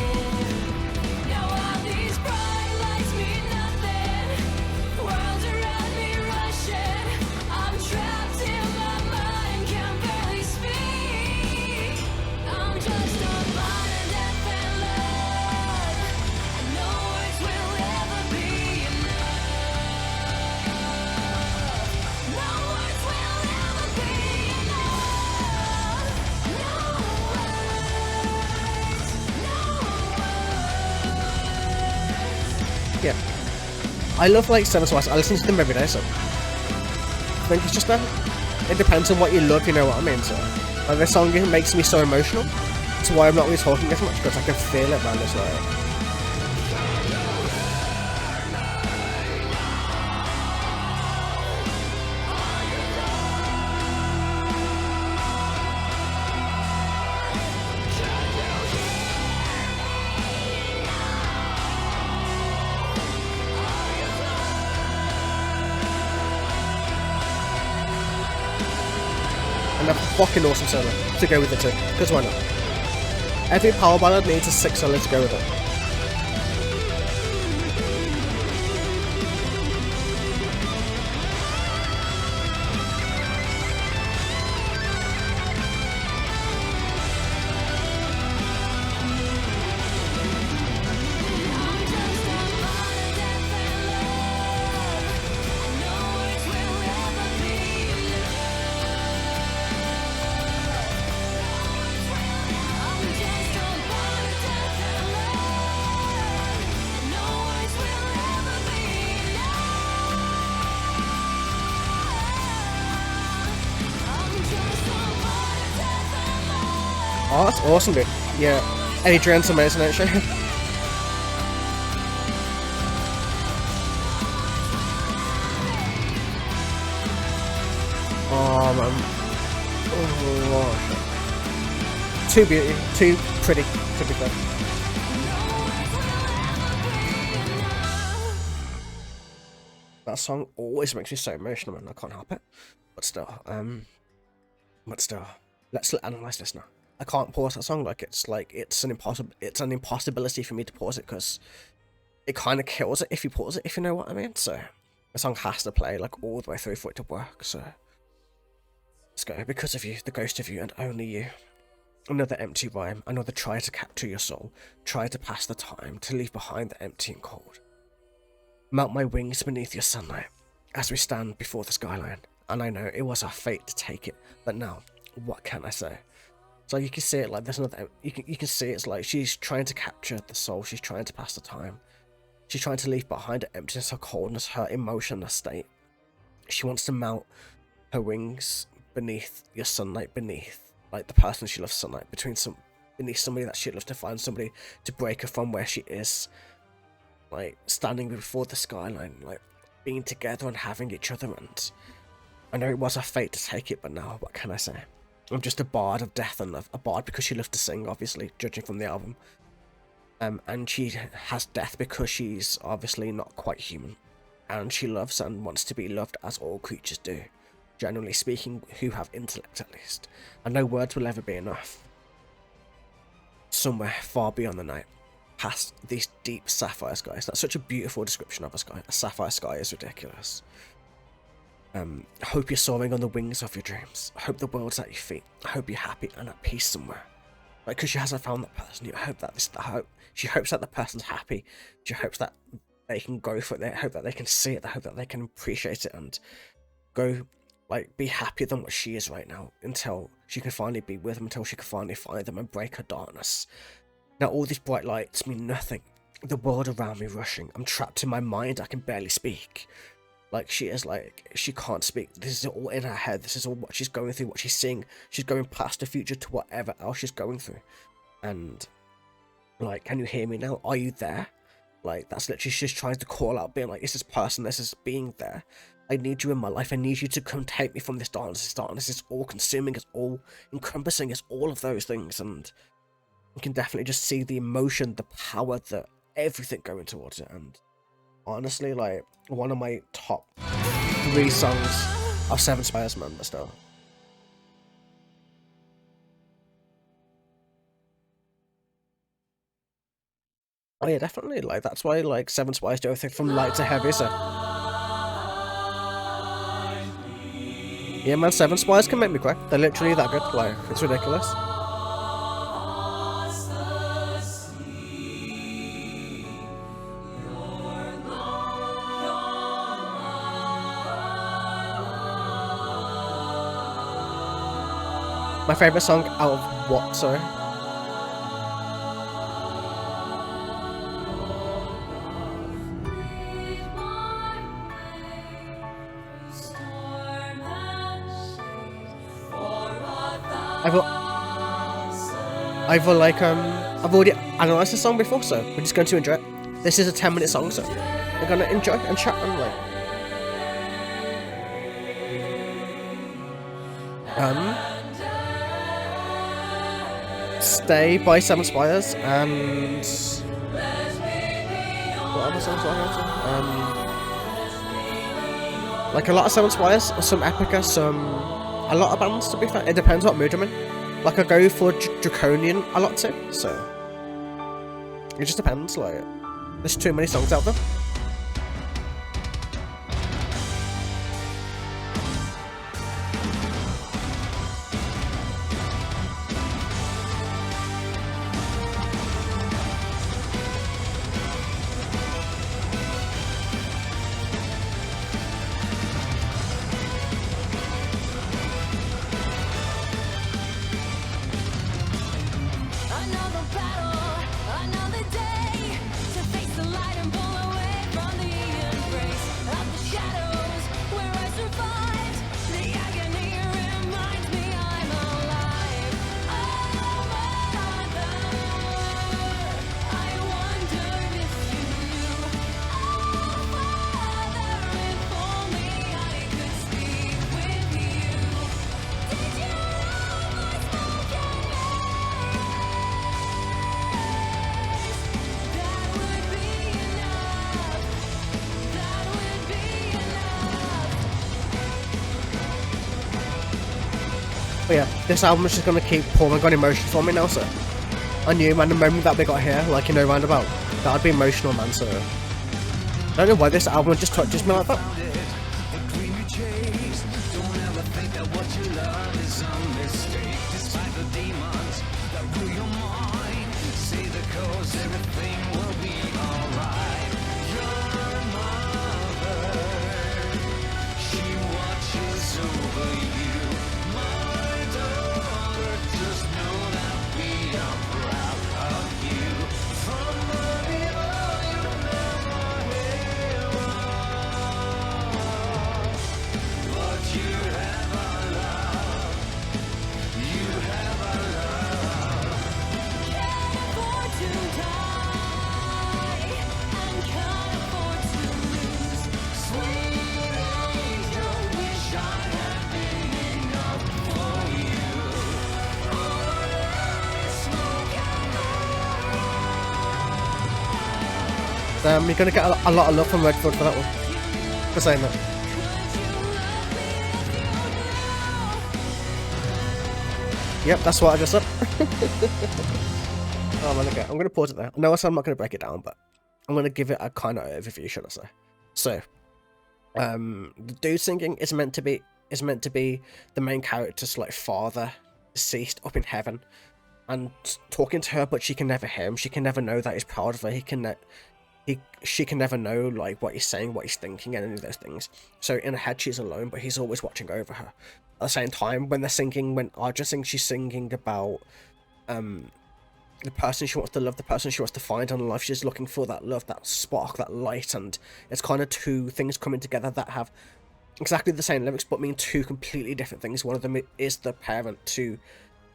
I love like Seven Spice. I listen to them every day, so I think it's just it depends on what you love, you know what I mean? So like, this song makes me so emotional. That's why I'm not really talking as much, because I can feel it, man. It's like. And a fucking awesome solo to go with it too, because why not? Every power ballad needs a 6 solo to go with it. Oh, that's awesome, dude. Yeah, Adrienne's amazing, actually. Oh, man. Oh, too beauty, too pretty, to be fair. That song always makes me so emotional, man. I can't help it. But still, let's analyze this now. I can't pause that song. It's an impossibility for me to pause it, because it kind of kills it if you pause it, if you know what I mean. So the song has to play like all the way through for it to work. So let's go. Because of you, the ghost of you, and only you. Another empty rhyme, another try to capture your soul, try to pass the time, to leave behind the empty and cold. Melt my wings beneath your sunlight as we stand before the skyline. And I know it was our fate to take it, but now, what can I say? So you can see it like there's another. You can see it's like she's trying to capture the soul. She's trying to pass the time. She's trying to leave behind her emptiness, her coldness, her emotionless state. She wants to mount her wings beneath your sunlight, beneath like the person she loves, sunlight beneath somebody that she loves, to find somebody to break her from where she is, like standing before the skyline, like being together and having each other. And I know it was her fate to take it, but now what can I say? I'm just a bard of death and love. A bard because she loves to sing, obviously, judging from the album. And she has death because she's obviously not quite human. And she loves and wants to be loved as all creatures do. Generally speaking, who have intellect at least. And no words will ever be enough. Somewhere far beyond the night, past these deep sapphire skies. That's such a beautiful description of a sky. A sapphire sky is ridiculous. Hope you're soaring on the wings of your dreams. I hope the world's at your feet. I hope you're happy and at peace somewhere. Like, because she hasn't found that person. You hope that she hopes that the person's happy. She hopes that they can go for it. They hope that they can see it. They hope that they can appreciate it and go, like, be happier than what she is right now, until she can finally be with them, until she can finally find them and break her darkness. Now all these bright lights mean nothing. The world around me rushing. I'm trapped in my mind. I can barely speak. Like, she is like, she can't speak. This is all in her head. This is all what she's going through, what she's seeing. She's going past the future to whatever else she's going through. And, like, can you hear me now? Are you there? Like, that's literally, she's trying to call out, being like, is this person, this is being there. I need you in my life. I need you to come take me from this darkness. This darkness is all consuming. It's all encompassing. It's all of those things. And you can definitely just see the emotion, the power, the everything going towards it. And honestly, like, one of my top 3 songs of Seven Spires, man, but still. Oh yeah, definitely. Like, that's why, like, Seven Spires do everything from light to heavy, so. Yeah, man, Seven Spires can make me cry. They're literally that good. Like, it's ridiculous. My favourite song out of what, sorry? I've already analysed the song before, so we're just going to enjoy it. This is a 10-minute song, so we're gonna enjoy and chat and like. Stay by Spires and what other songs do I have? Like a lot of Spires, some Epica, a lot of bands to be fair. It depends what mood I'm in. Like I go for Draconian a lot too, so it just depends. Like there's too many songs out there. Another battle, another day to face the light and pull away from the embrace of the shadows where I survived. The agony reminds me I'm alive. Oh, Mother, I wonder if you knew. Oh, Father, if only I could speak with you. Did you know my spoken That would be enough. That would be enough. But yeah, this album is just gonna keep pouring on emotion for me now, so I knew, man, the moment that we got here, like, you know, roundabout, that would be emotional, man, so I don't know why this album just touches me like that. The dream you chase, don't ever think that what you love is a mistake. Despite the demons that rule your mind, say the cause, everything will be alright. Your mother, she watches over you. My daughter, just know that we are proud of you. From the behold, you never hear but you have a love. You have a love. Can't afford to die and can't afford to lose. Sweet angel, wish I had been enough for you. All smoke and You're gonna get a lot of love from Redford for that one, for saying that. Yep, that's what I just said. Oh man, okay, I'm gonna pause it there. I know I said I'm not gonna break it down, but I'm gonna give it a kind of overview, should I say. So, the dude singing is meant to be the main character's like father, deceased, up in heaven, and talking to her, but she can never hear him. She can never know that he's proud of her. She can never know like what he's saying, what he's thinking, and any of those things. So in her head, she's alone, but he's always watching over her. At the same time, when Adrienne sings, she's singing about the person she wants to love, the person she wants to find in life. She's looking for that love, that spark, that light, and it's kind of two things coming together that have exactly the same lyrics but mean two completely different things. One of them is the parent to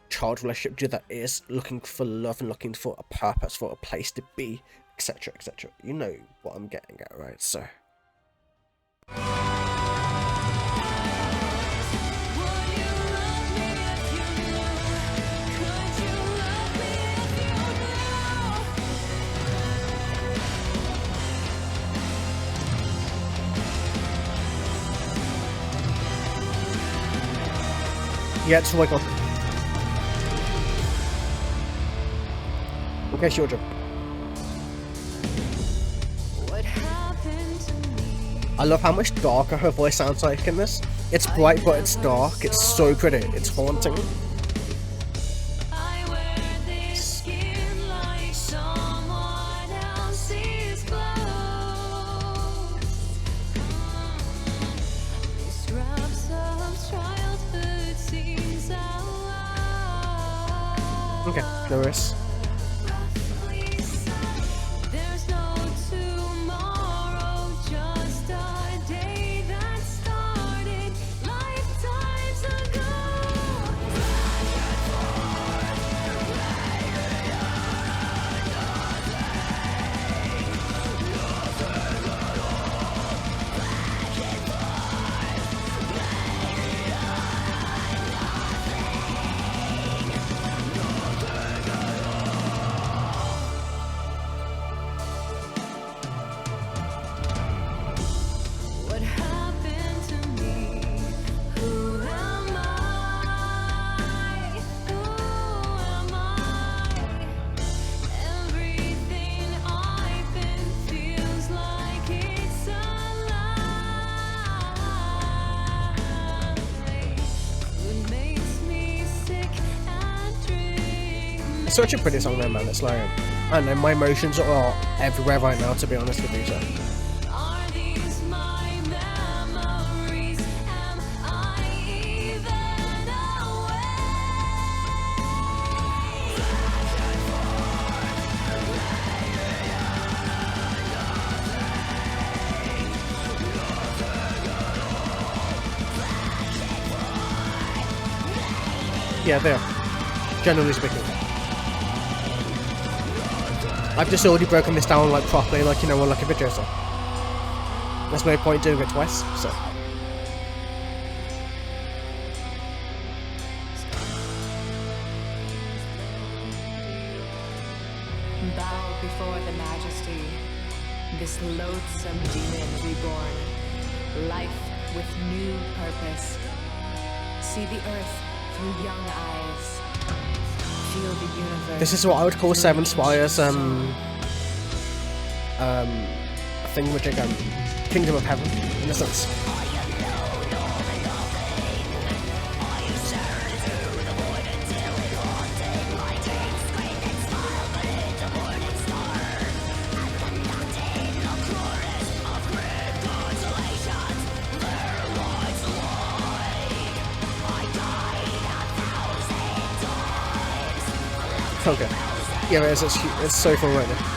child relationship, the other is looking for love and looking for a purpose, for a place to be, etc, etc. You know what I'm getting at, right? So yeah, it's like on. Okay, sure, Joe. What happened to me? I love how much darker her voice sounds like in this. It's bright, but it's dark. It's so pretty. It's haunting. I wear this skin like someone else's clothes. These scraps of childhood seems alive. Okay, no worries. Roughly said, there's no tomorrow, just a day that started lifetimes ago. It's such a pretty song though, man. It's like, I don't know, my emotions are everywhere right now, to be honest with you, so. Are these my memories? Am I even Yeah, they are. Generally speaking. I've just already broken this down like properly, like, you know, on like a video, so. There's no point doing it twice, so. Bow before the majesty, this loathsome demon reborn, life with new purpose. See the earth through young eyes. Feel the universe. This is what I would call Seven Spires, thingamajig, Kingdom of Heaven, in a sense. Okay. Yeah, it's so fun right now.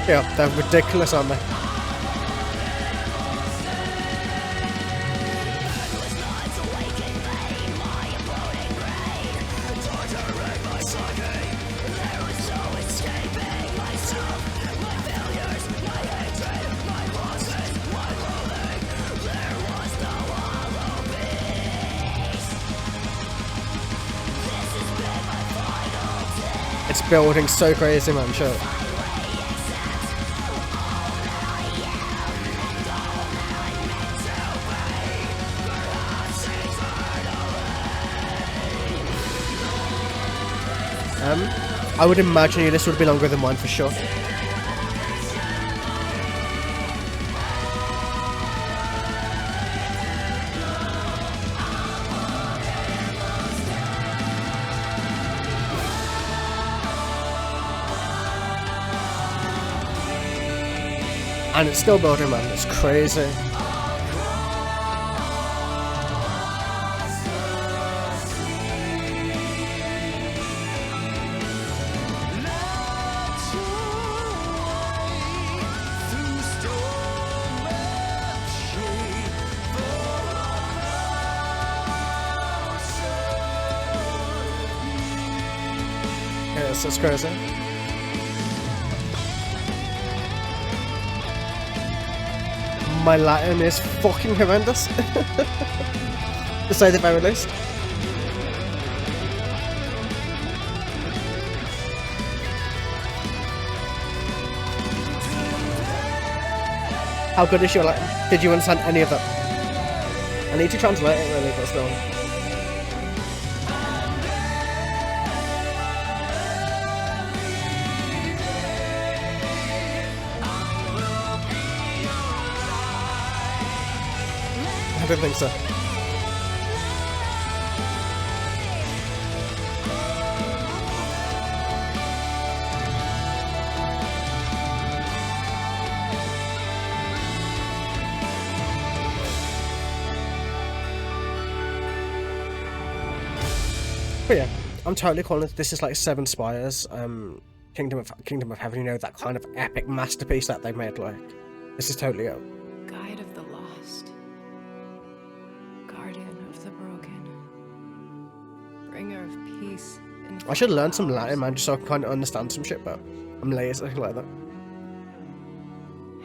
Yeah, they're ridiculous, aren't they? It's building so crazy, man, sure. I would imagine this would be longer than mine for sure. And it's still building, man. It's crazy. Yes, it's crazy. My Latin is fucking horrendous, to say the very least. How good is your Latin? Did you understand any of that? I need to translate it really, but still. I don't think so. But yeah, I'm totally calling it. This is like Seven Spires, Kingdom of Heaven. You know, that kind of epic masterpiece that they made. Like, this is totally it. Guide of the lost, guardian of the broken, bringer of peace. I should learn some Latin, man, just so I can kind of understand some shit, but I'm lazy like that.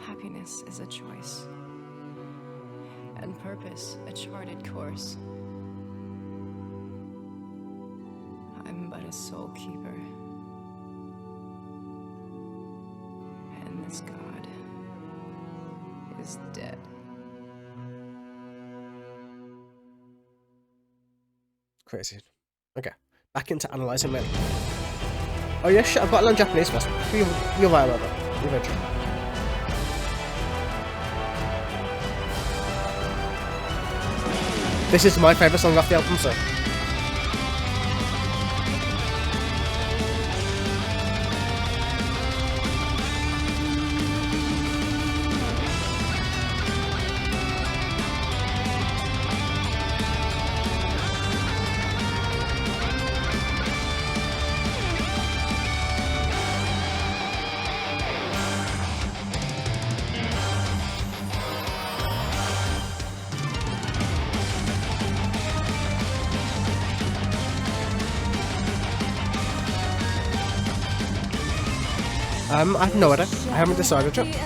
Happiness is a choice, and purpose a charted course. a soul keeper. And this god is dead. Crazy. Okay, back into analysing men. Oh yeah, shit, I've got to learn Japanese first. You're right about that. Eventually. This is my favourite song off the album, so. I have no idea. I haven't decided yet.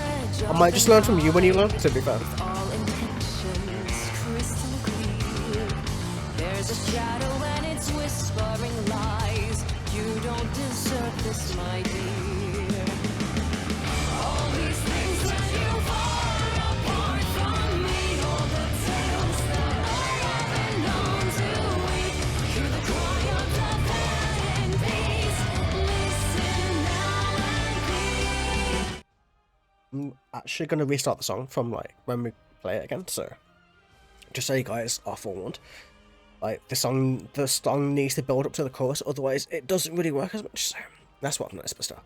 I might just learn from you when you learn, to be fair. All intentions crystal clear. There's a shadow and it's whispering lies. You don't deserve this, my dear. All these things that you far apart from me. All the tales that I haven't known to weep. Hear the cry of the bed in peace. Listen now and be. I'm actually going to restart the song from like when we play it again, so just so you guys are forewarned. Like the song needs to build up to the chorus, otherwise it doesn't really work as much. So that's what I'm not supposed to.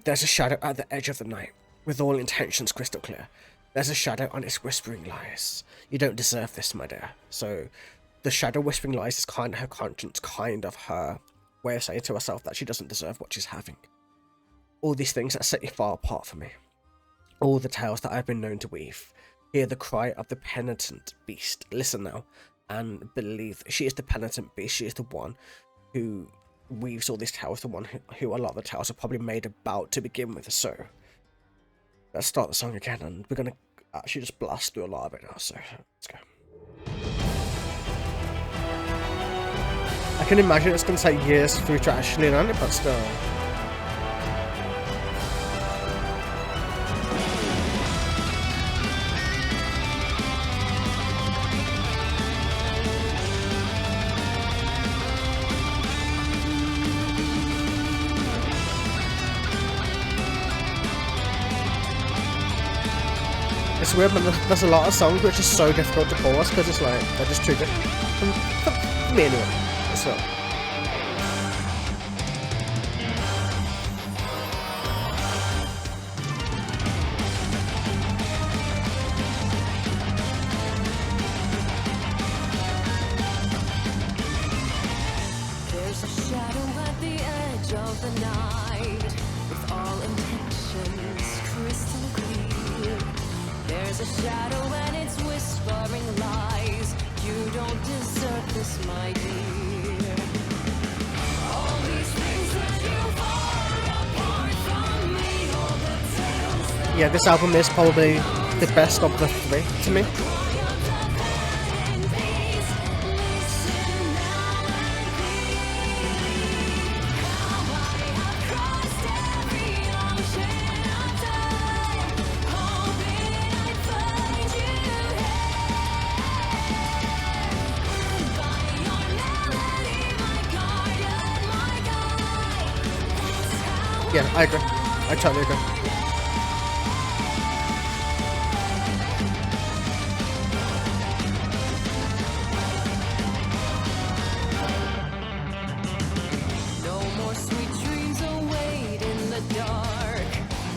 There's a shadow at the edge of the night, with all intentions crystal clear. There's a shadow and it's whispering lies. You don't deserve this, my dear. So the shadow whispering lies is kind of her conscience, kind of her way of saying to herself that she doesn't deserve what she's having. All these things that set you far apart from me. All the tales that I've been known to weave. Hear the cry of the penitent beast. Listen now, and believe she is the penitent beast. She is the one who weaves all these tales, the one who a lot of the tales are probably made about to begin with. So let's start the song again, and we're gonna actually just blast through a lot of it now. So let's go. I can imagine it's gonna take years for you to actually learn it, but still. It's weird, but there's a lot of songs which are so difficult to chorus because it's like they're just too good for me anyway. So There's a shadow at the edge of the night, with all intentions crystal clear. There's a shadow and it's whispering lies. You don't deserve this, my dear. All these things that you far apart from me. All the tales that yeah, this album is probably the best of the three to me. cry of the bed in peace. Listen now and be. How I have crossed every ocean of time, hoping I'd find you here. By your melody, my guardian, my guide. That's how Yeah, I agree. I totally agree. No more sweet dreams await in the dark.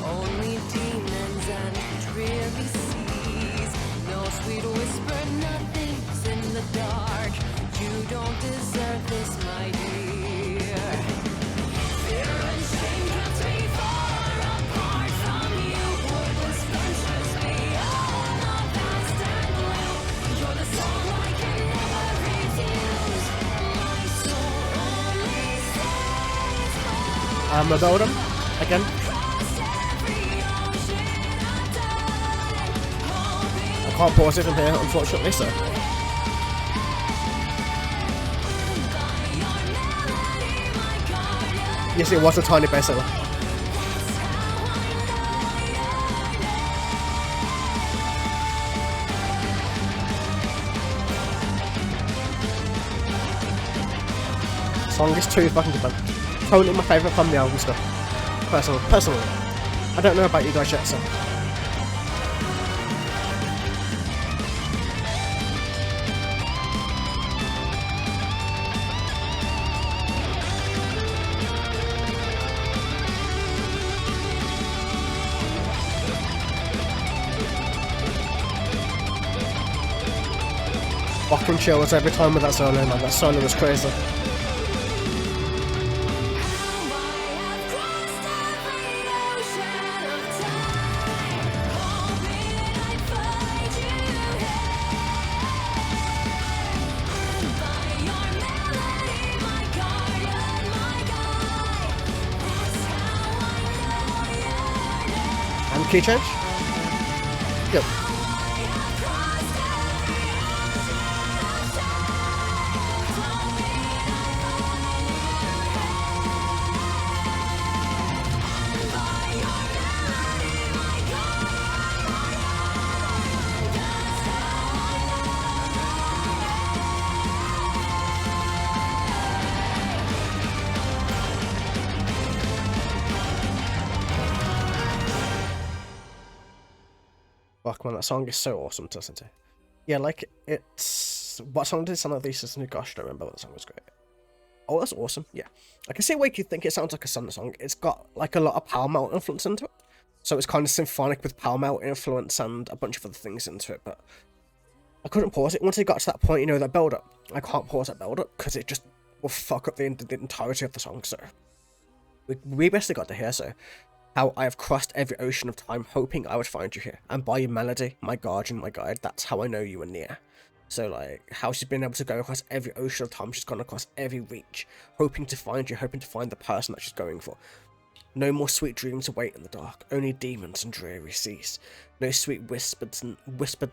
Only demons and dreary seas. No sweet whisper, nothing's in the dark. You don't deserve this, my dear. Fear and shame kept me far apart from you. Wordless ventures beyond the vast and blue. You're the song I can never refuse. My soul only says I'm about him again. crossed every ocean of time, hoping I can't pause it from here, unfortunately. So by your melody, my Yes, it was a tiny bestseller. Song is too fucking good, man. Totally my favourite from the album stuff. Personally. I don't know about you guys yet, so. Fucking chills every time with that solo, man. That solo was crazy. And key change? Yep. Fuck man, that song is so awesome to listen to. Yeah, like it's what song did it sound like this? Gosh, I don't remember, but that song was great. Oh, that's awesome. Yeah, I can see why you think it sounds like a Thunder song. It's got like a lot of power metal influence into it, so it's kind of symphonic with power metal influence and a bunch of other things into it. But I couldn't pause it once it got to that point. You know, that build up. I can't pause that build up because it just will fuck up the entirety of the song. So we basically got to hear how I have crossed every ocean of time hoping I would find you here, and by your melody, my guardian, my guide, that's how I know you were near. So like, how she's been able to go across every ocean of time, she's gone across every reach, hoping to find you, hoping to find the person that she's going for. No more sweet dreams await in the dark, only demons and dreary seas. No sweet whispered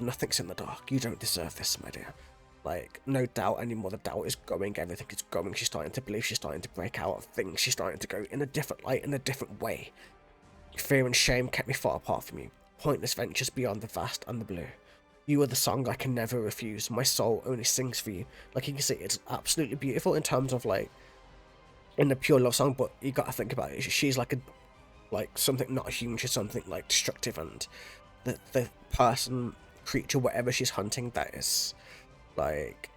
nothings in the dark, you don't deserve this, my dear. Like, no doubt anymore, the doubt is going, everything is going, she's starting to believe, she's starting to break out of things, she's starting to go in a different light, in a different way. Fear and shame kept me far apart from you. Pointless ventures beyond the vast and the blue. You are the song I can never refuse. My soul only sings for you. Like you can see, it's absolutely beautiful in terms of like, in the pure love song. But you gotta think about it. She's like something not human. She's something like destructive, and the person, creature, whatever she's hunting, that is like,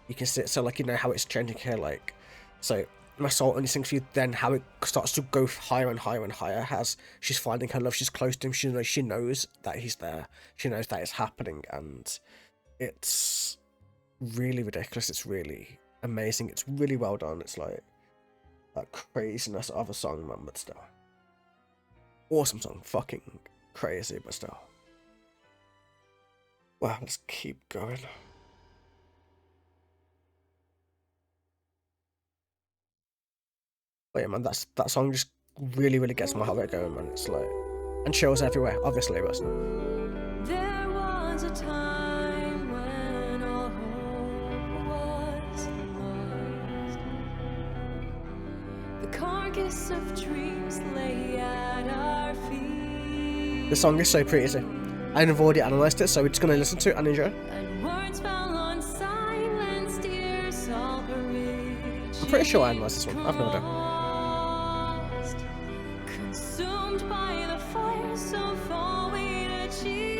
you can see it. So like, you know how it's changing here. Like, so. My soul only sings for you, then how it starts to go higher and higher and higher as she's finding her love, she's close to him, she knows that he's there, she knows that it's happening, and it's really ridiculous, it's really amazing, it's really well done, it's like that craziness of a song, man, but still. Awesome song, fucking crazy, but still. Wow, let's keep going. But yeah, man, that song just really, really gets my heart rate going, man. It's like, and chills everywhere, obviously, but There was a time when all hope was lost. The carcass of dreams lay at our feet. the song is so pretty. I've already analysed it, so we're just gonna listen to it and enjoy. And words fell on silence, tears all reached. I'm pretty sure I analysed this one. I've no idea. Consumed by the fire so far we'd achieve.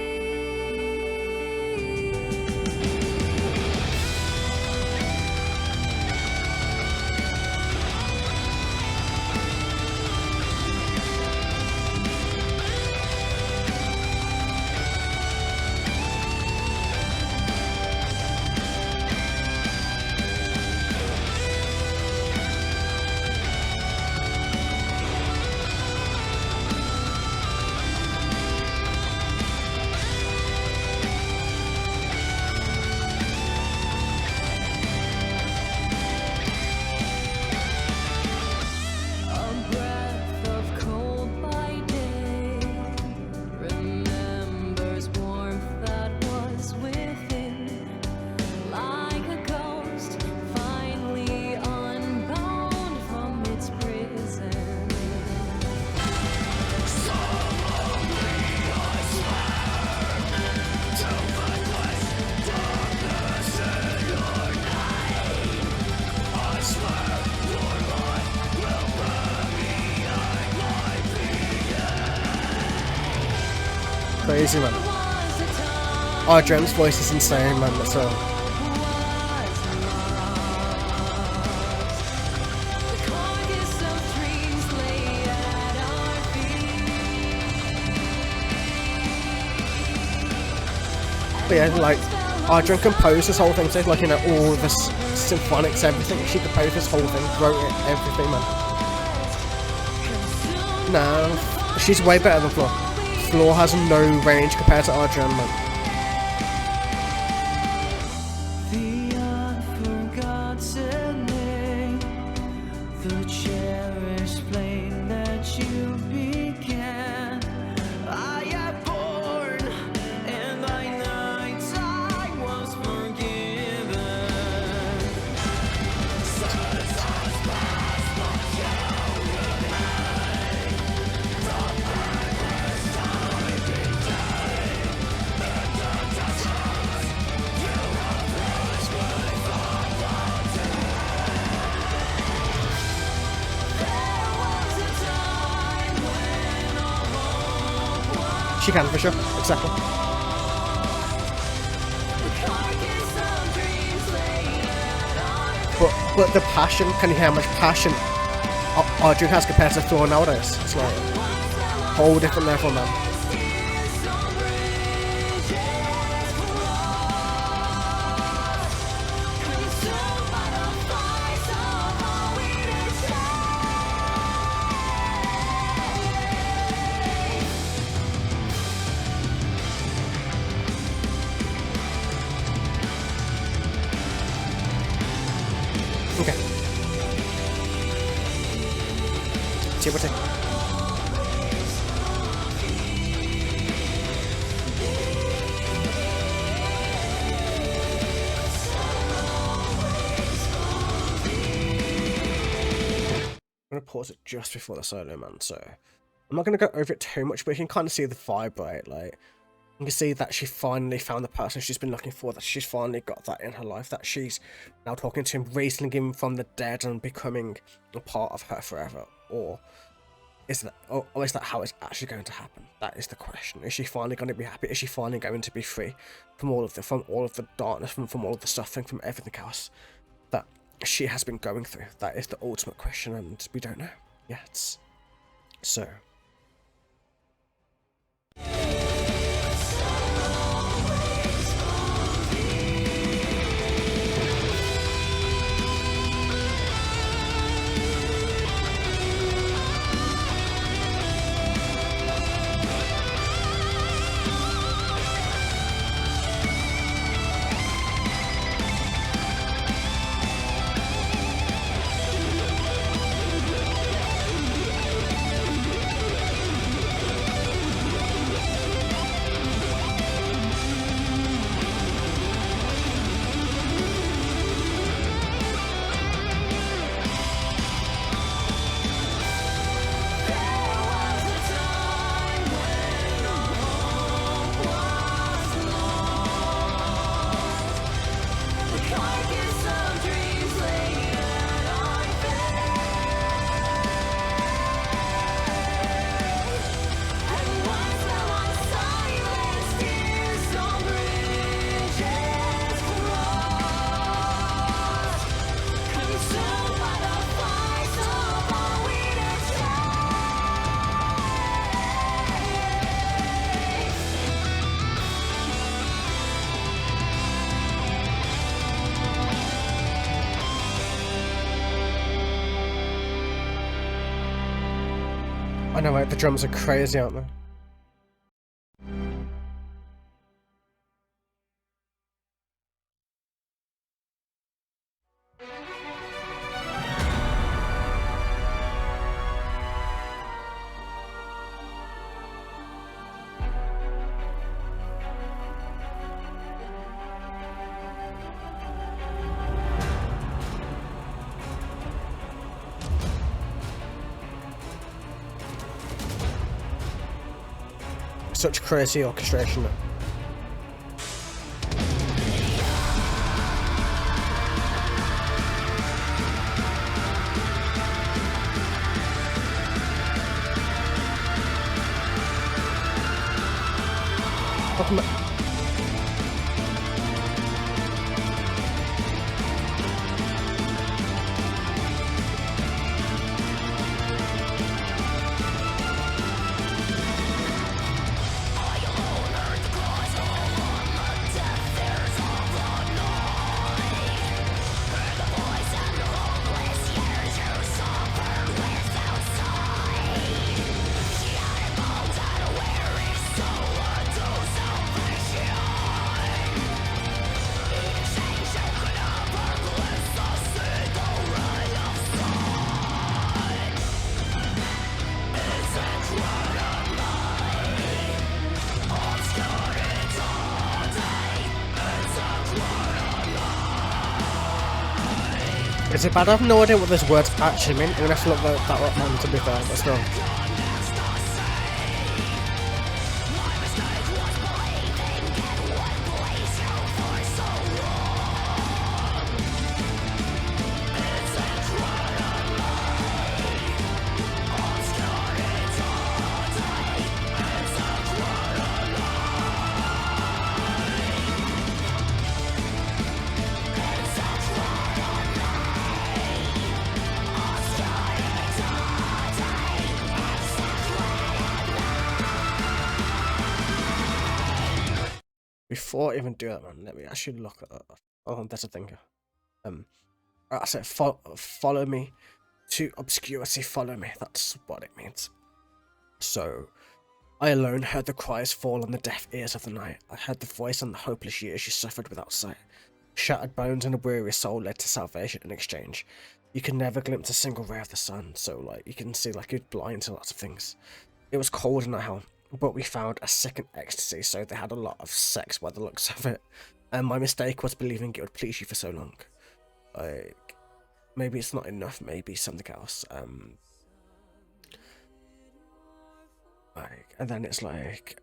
crazy, man. Adrienne's voice is insane, man. So but yeah, like, Adrienne composed this whole thing, so like, you know, all the symphonics, everything. She composed this whole thing, wrote it, everything, man. No, she's way better than Floor. Floor has no range compared to Adrienne, man. The unforgotten name, the cherished flame that you began. I am born, and by night I was forgiven. She can, for sure. Exactly. But the passion, can you hear how much passion Adrienne has compared to Floor nowadays? It's like a whole different level, man. Okay. See what I I'm gonna pause it just before the solo, man, so I'm not gonna go over it too much, but you can kind of see the vibe, right? Like, you can see that she finally found the person she's been looking for, that she's finally got that in her life, that she's now talking to him, raising him from the dead and becoming a part of her forever. Or is that how it's actually going to happen? That is the question. Is she finally going to be happy? Is she finally going to be free from all of the darkness, from all of the suffering, from everything else that she has been going through? That is the ultimate question, and we don't know yet. So I know, right? The drums are crazy, aren't they? Such crazy orchestration. Fucking Is it bad? I have no idea what those words actually mean. I'm gonna have to look that up, man, to be fair, but still. Before I even do that, man, let me actually look at that. Oh, that's a thinker. I said follow me to obscurity, follow me. That's what it means. So, I alone heard the cries fall on the deaf ears of the night. I heard the voice and the hopeless years she suffered without sight. Shattered bones and a weary soul led to salvation in exchange. You can never glimpse a single ray of the sun, so like you can see like you're blind to lots of things. It was cold in that hell, but we found a second ecstasy, so they had a lot of sex by the looks of it. And my mistake was believing it would please you for so long. Like, maybe it's not enough, maybe something else. Like, and then it's like,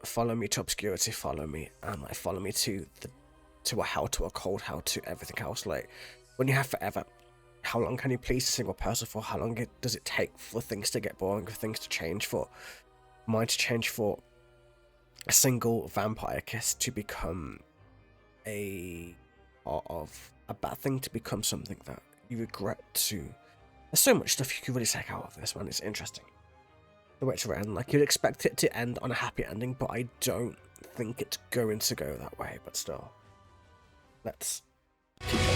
follow me to obscurity, follow me, and like follow me to a hell, to a cold hell, to everything else. Like, when you have forever, how long can you please a single person for? How long does it take for things to get boring, for things to change, for mind to change, for a single vampire kiss to become a part of a bad thing, to become something that you regret to. There's so much stuff you can really take out of this, man. It's interesting. The way it's written, like, you'd expect it to end on a happy ending, but I don't think it's going to go that way, but still. Let's keep going.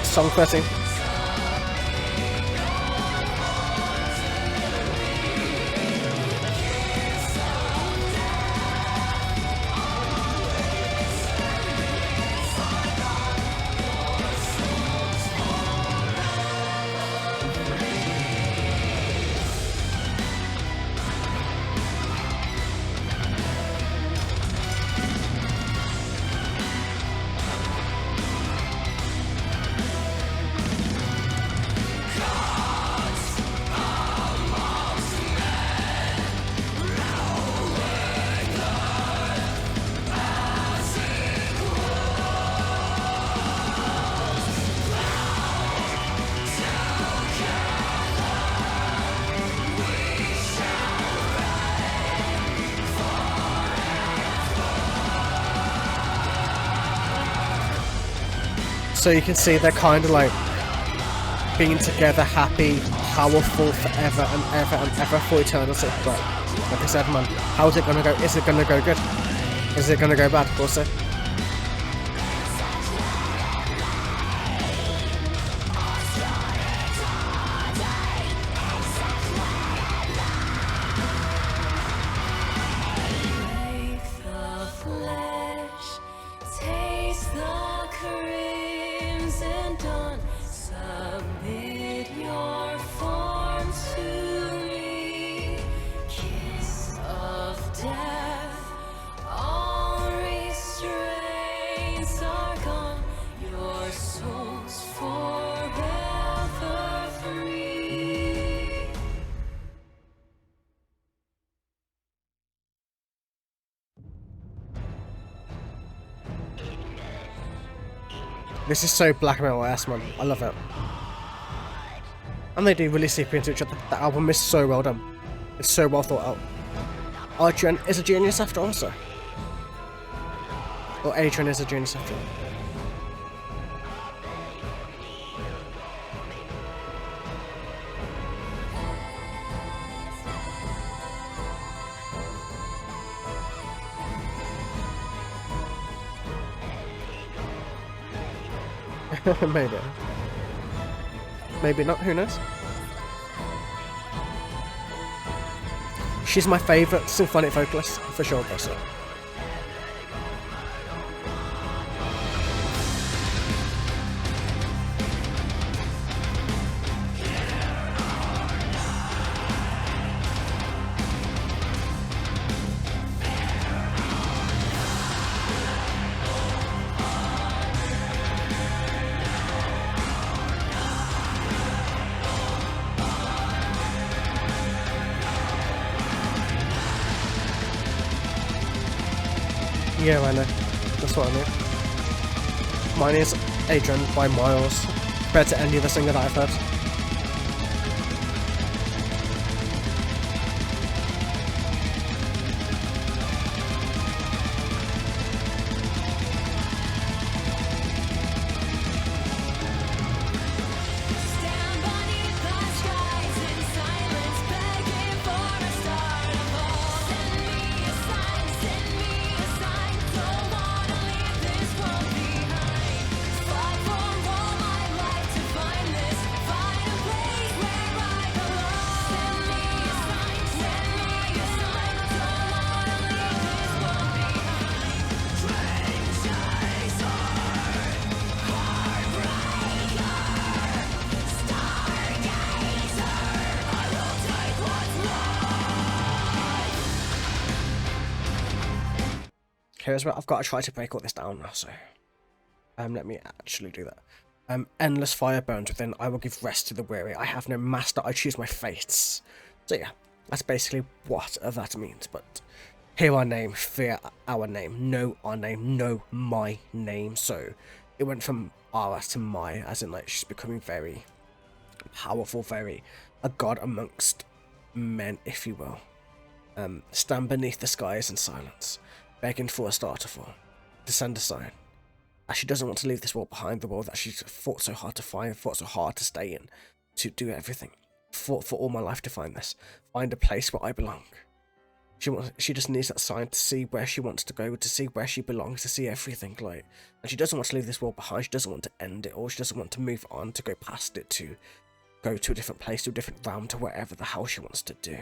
Song 13. So you can see they're kind of like being together, happy, powerful forever and ever and ever for eternity. But like I said, man, how's it gonna go? Is it gonna go good? Is it gonna go bad? We'll see. This is so black metal ass, man. I love it. And they do really seep into each other. The album is so well done. It's so well thought out. Adrienne is a genius after all, so. Or Adrienne is a genius after all. Maybe. Maybe not, who knows? She's my favourite symphonic vocalist, for sure, though. Yeah, I know. That's what I mean. Mine is Adrienne by miles, compared to any other singer that I've heard. Stand beneath the skies in silence, begging for a start of all. Send me a sign, don't wanna leave this world behind. Fight for all my life to find this, find a place where I belong. Send me a sign, don't wanna leave this world behind. Dreamchaser, Here's where I've got to try to break all this down now, so let me actually do that. Endless fire burns within, I will give rest to the weary. I have no master, I choose my fates. So yeah, that's basically what that means, but hear our name, fear our name, know our name, know my name. So it went from Ara to my, as in like she's becoming very powerful, very a god amongst men, if you will. Stand beneath the skies in silence, begging for a star to fall, to send a sign. As she doesn't want to leave this world behind, the world that she's fought so hard to find, fought so hard to stay in, to do everything. Fought for all my life to find this, find a place where I belong. She just needs that sign to see where she wants to go, to see where she belongs, to see everything, like. And she doesn't want to leave this world behind, she doesn't want to end it, or she doesn't want to move on, to go past it, to go to a different place, to a different realm, to wherever the hell she wants to do.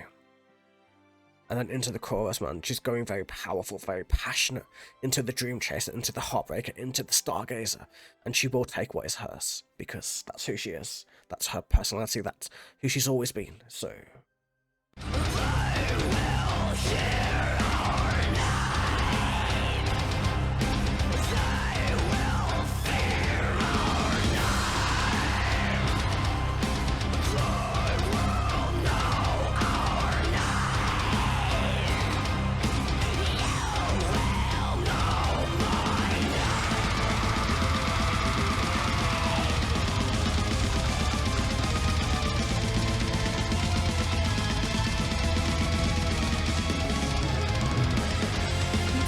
And then into the chorus, man, she's going very powerful, very passionate, into the Dreamchaser, into the Heartbreaker, into the Stargazer, and she will take what is hers, because that's who she is, that's her personality, that's who she's always been, so.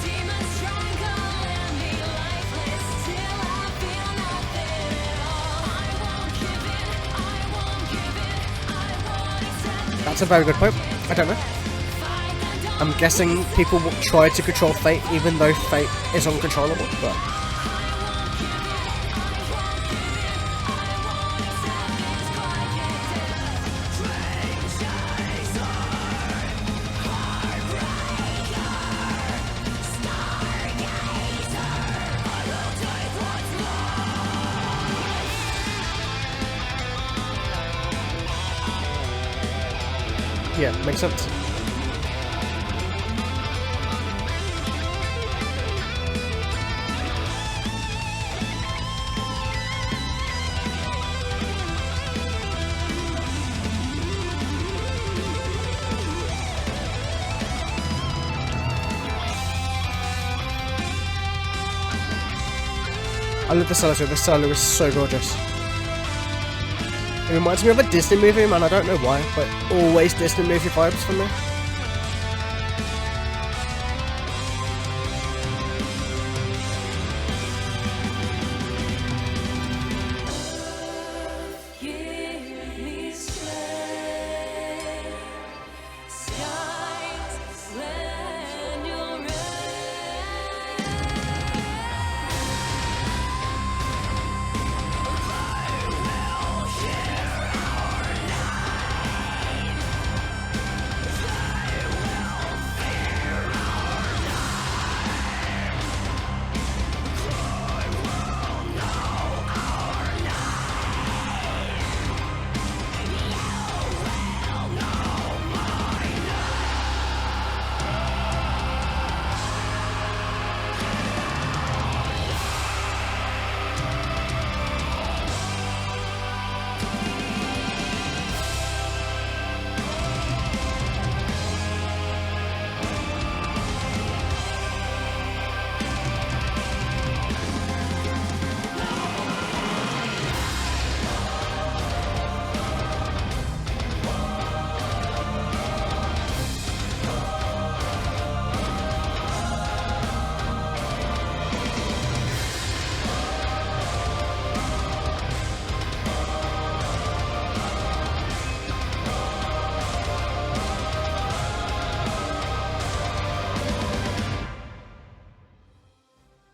demons strangle me lifeless till I feel nothing at all. I won't give in, I won't give in, I won't accept it. That's a very good point. I don't know. I'm guessing people will try to control fate, even though fate is uncontrollable, but. Yeah, makes sense. I love the solo too. The solo is so gorgeous. It reminds me of a Disney movie, man. I don't know why, but always Disney movie vibes for me. Give me strength. Skies, lend your rain.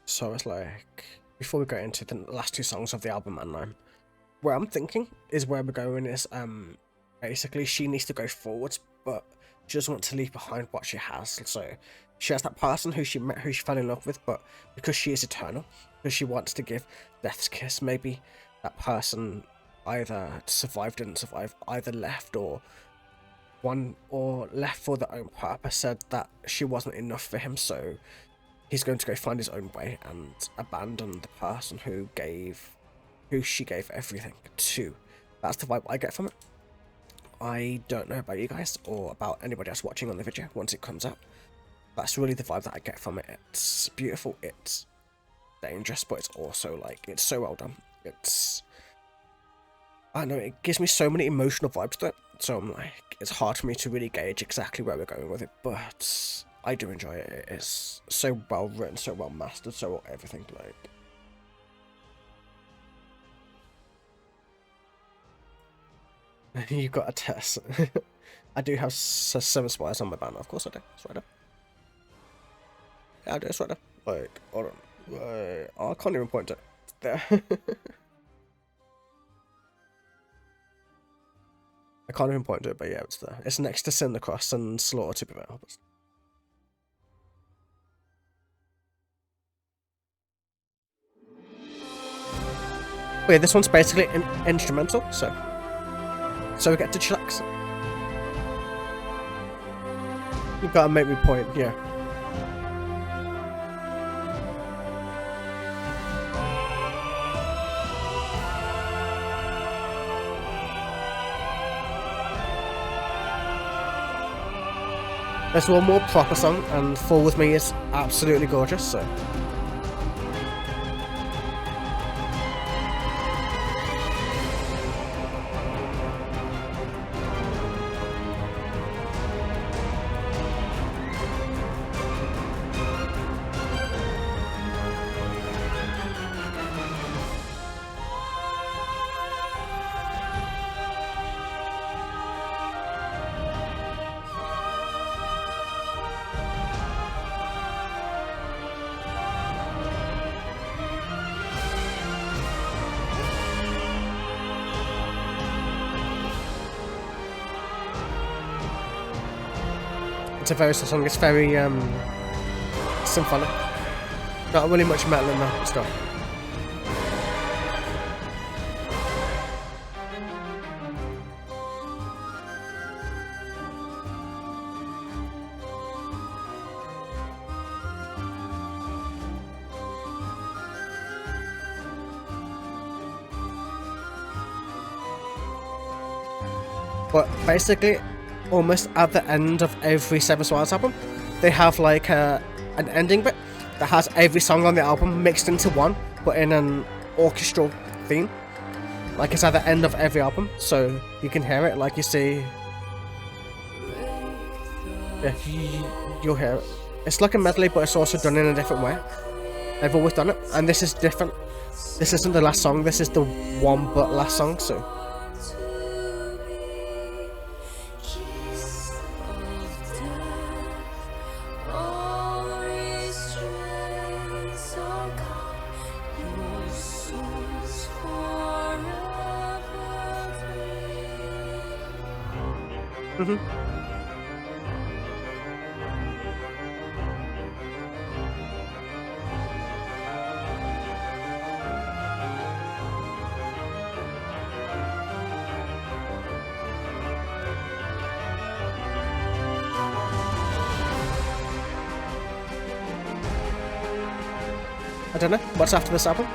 So it's like, before we go into the last two songs of the album, man, where I'm thinking is where we're going is, basically she needs to go forwards, but she doesn't want to leave behind what she has. So she has that person who she met, who she fell in love with, but because she is eternal, because she wants to give death's kiss, maybe that person either survived, didn't survive, either left or left for their own purpose, said that she wasn't enough for him, so he's going to go find his own way and abandon the person who she gave everything to. That's the vibe I get from it. I don't know about you guys or about anybody else watching on the video once it comes out. That's really the vibe that I get from it. It's beautiful, it's dangerous, but it's also like, it's so well done. I don't know, it gives me so many emotional vibes to it, so I'm like, it's hard for me to really gauge exactly where we're going with it, but I do enjoy it. It's so well written, so well mastered, so well everything, like. You got a test. I do have 7 Spires on my banner, of course I do. It's right there. Yeah, I do, it's right there. Wait, hold on. Wait, oh, I can't even point to it. It's there. I can't even point to it, but yeah, it's there. It's next to Sin the Cross and Slaughter, to be fair. But yeah, this one's basically instrumental, so we get to chillax. You gotta make me point, yeah. There's one more proper song, and Fall With Me is absolutely gorgeous, so. It's a very slow song, it's very symphonic. Not really much metal in that stuff. But basically, almost at the end of every Seven Spires album, they have like an ending bit that has every song on the album mixed into one, but in an orchestral theme. Like it's at the end of every album, so you can hear it. Like you see, yeah, you'll hear it. It's like a medley, but it's also done in a different way. They've always done it, and this is different. This isn't the last song. This is the one but last song. So. I don't know. What's after this album?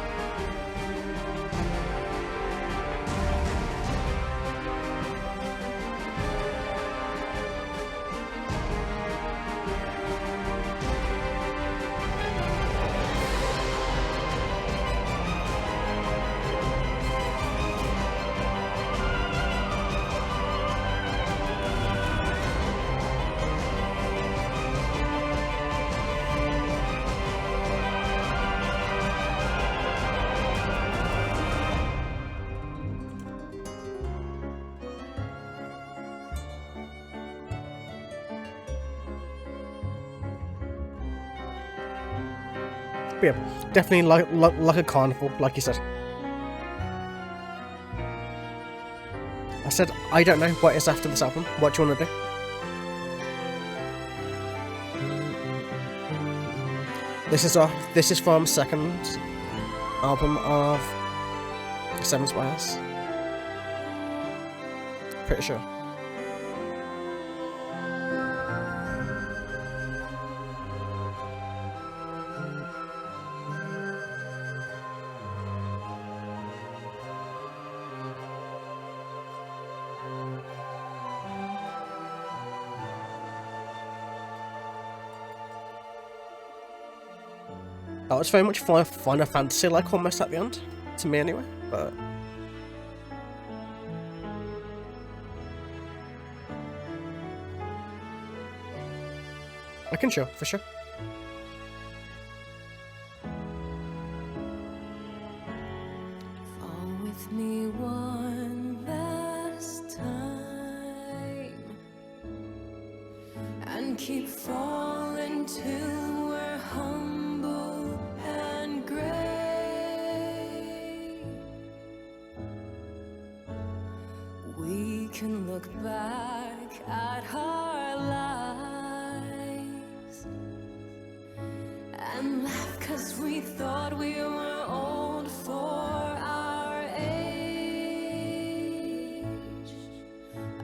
But yeah, definitely like a carnival, like you said. I said, I don't know what is after this album. What do you want to do? This is from second album of Seven Spires. Pretty sure. That was very much Final Fantasy, like almost at the end, to me anyway. But I can show for sure. Fall with me one last time and keep falling till we're humble and gray. We can look back at our lives and laugh 'cause we thought we were old for our age.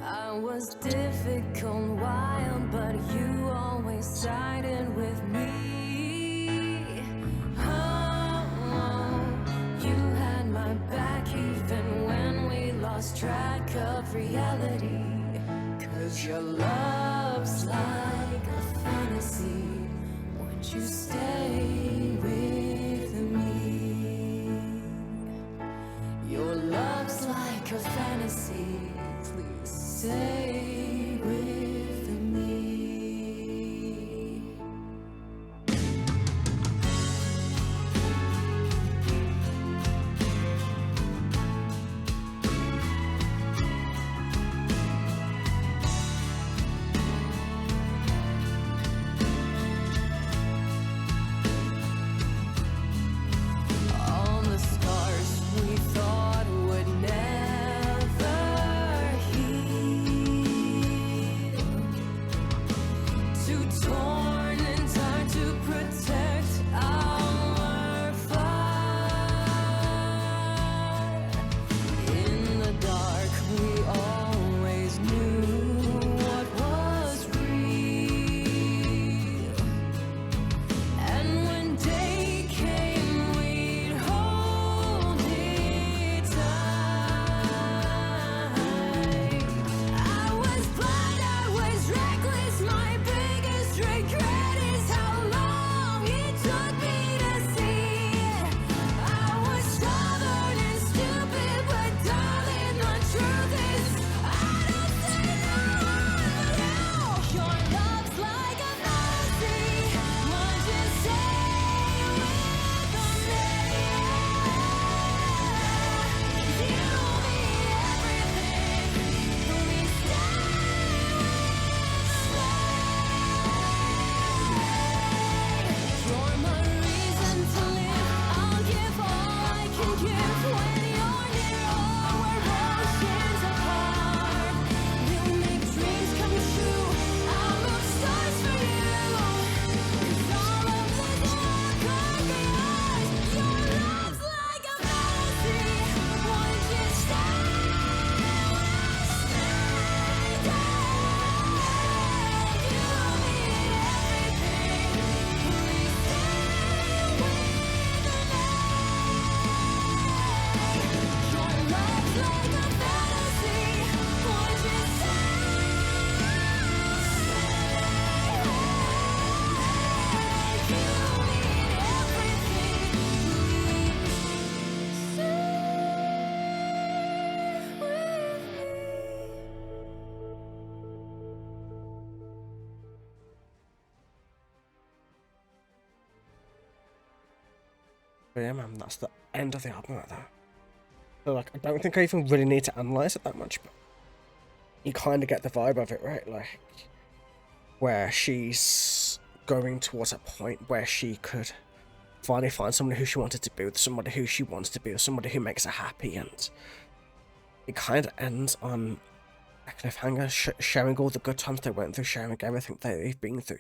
I was difficult, wild, but you always sided with me. Oh, you had my back even when we lost track of reality. 'Cause your love's like a fantasy. Would you stay with me? Your love's like a fantasy. Please stay with me. All the scars we thought would never heal But yeah, man, that's the end of the album like that. So like, I don't think I even really need to analyze it that much, but you kind of get the vibe of it, right? Like, where she's going towards a point where she could finally find somebody who she wanted to be with, somebody who she wants to be with, somebody who makes her happy, and it kind of ends on a cliffhanger, sharing all the good times they went through, sharing everything they've been through,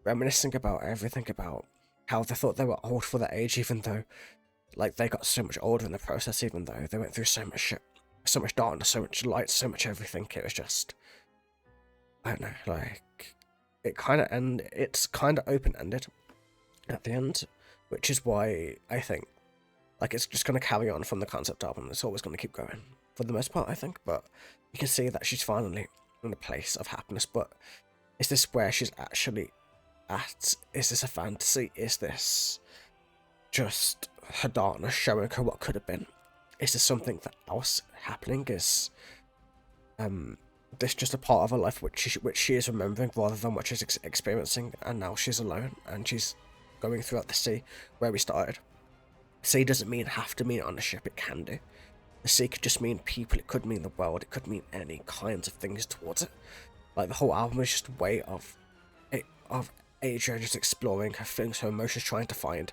reminiscing about everything, about how they thought they were old for their age, even though, like, they got so much older in the process, even though they went through so much shit, so much darkness, so much light, so much everything. It was just, I don't know, like, it's kind of open-ended at the end, which is why I think, like, it's just going to carry on from the concept album. It's always going to keep going, for the most part, I think, but you can see that she's finally in a place of happiness. But is this where she's actually at? Is this a fantasy? Is this just her darkness showing her what could have been? Is there something else happening? Is this just a part of her life which she is remembering rather than what she's experiencing, and now she's alone and she's going throughout the sea where we started? Sea doesn't have to mean on a ship, it can do. The sea could just mean people, it could mean the world, it could mean any kinds of things towards it. Like, the whole album is just a way of Adrienne just exploring her feelings, her emotions, trying to find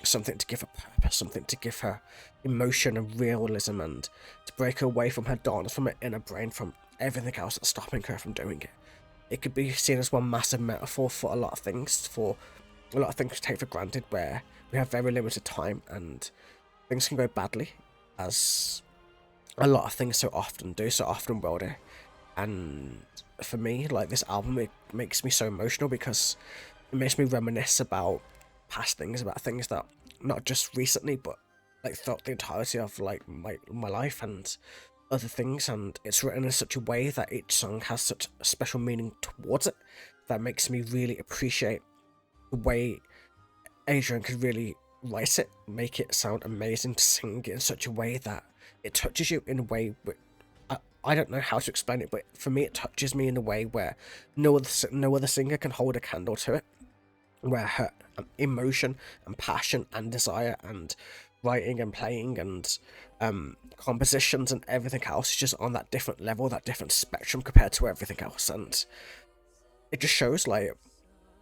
something to give her purpose, something to give her emotion and realism, and to break her away from her darkness, from her inner brain, from everything else that's stopping her from doing it. It could be seen as one massive metaphor for a lot of things, to take for granted, where we have very limited time and things can go badly, as a lot of things so often do, so often will do. And for me, like, this album, it makes me so emotional because it makes me reminisce about past things, about things that, not just recently, but like throughout the entirety of like my life and other things. And it's written in such a way that each song has such a special meaning towards it that makes me really appreciate the way Adrienne could really write it, make it sound amazing, to sing it in such a way that it touches you in a way where, I don't know how to explain it, but for me it touches me in a way where no other singer can hold a candle to it, where her emotion and passion and desire and writing and playing and compositions and everything else is just on that different level, that different spectrum compared to everything else. And it just shows, like,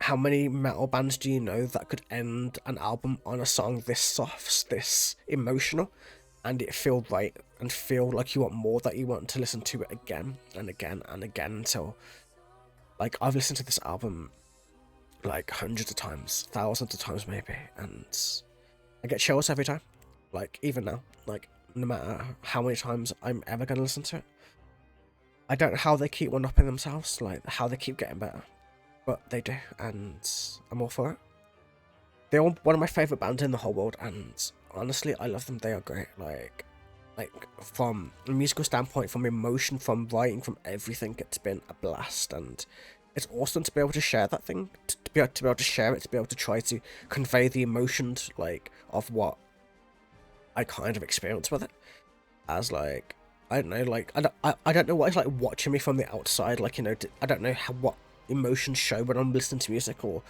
how many metal bands do you know that could end an album on a song this soft, this emotional, and it feel right and feel like you want more, that you want to listen to it again and again and again until, like, I've listened to this album like hundreds of times, thousands of times maybe, and I get chills every time. Like, even now, like, no matter how many times I'm ever going to listen to it, I don't know how they keep one-upping themselves, like, how they keep getting better, but they do, and I'm all for it. They're one of my favourite bands in the whole world, and honestly, I love them. They are great. Like from a musical standpoint, from emotion, from writing, from everything, it's been a blast, and it's awesome to be able to share that thing, to be able to share it, to be able to try to convey the emotions, like, of what I kind of experience with it, as, like, I don't know, like, I don't know what it's like watching me from the outside, like, you know, I don't know what emotions show when I'm listening to music, or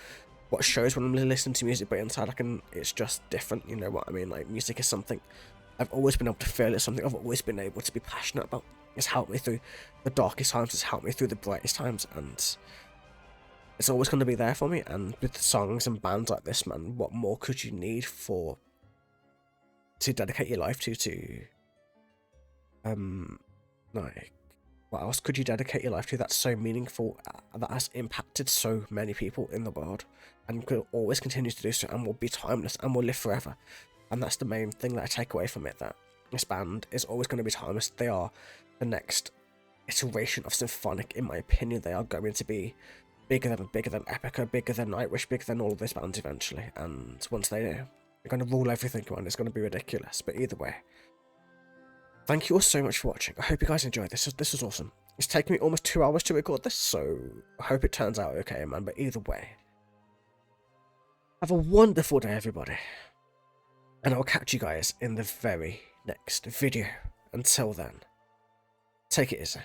what shows when I'm listening to music, but inside it's just different, you know what I mean? Like, music is something I've always been able to feel, it's something I've always been able to be passionate about. It's helped me through the darkest times, it's helped me through the brightest times, and it's always going to be there for me. And with songs and bands like this, man, what more could you need to dedicate your life to like, what else could you dedicate your life to that's so meaningful, that has impacted so many people in the world, and could always continue to do so, and will be timeless, and will live forever? And that's the main thing that I take away from it, that this band is always going to be timeless. They are the next iteration of Symphonic, in my opinion. They are going to be bigger than Epica, bigger than Nightwish, bigger than all of those bands eventually, and once they do, they're going to rule everything around. It's going to be ridiculous. But either way, thank you all so much for watching. I hope you guys enjoyed this. This was awesome. It's taken me almost 2 hours to record this, so I hope it turns out okay, man. But either way, have a wonderful day, everybody, and I'll catch you guys in the very next video. Until then, take it easy.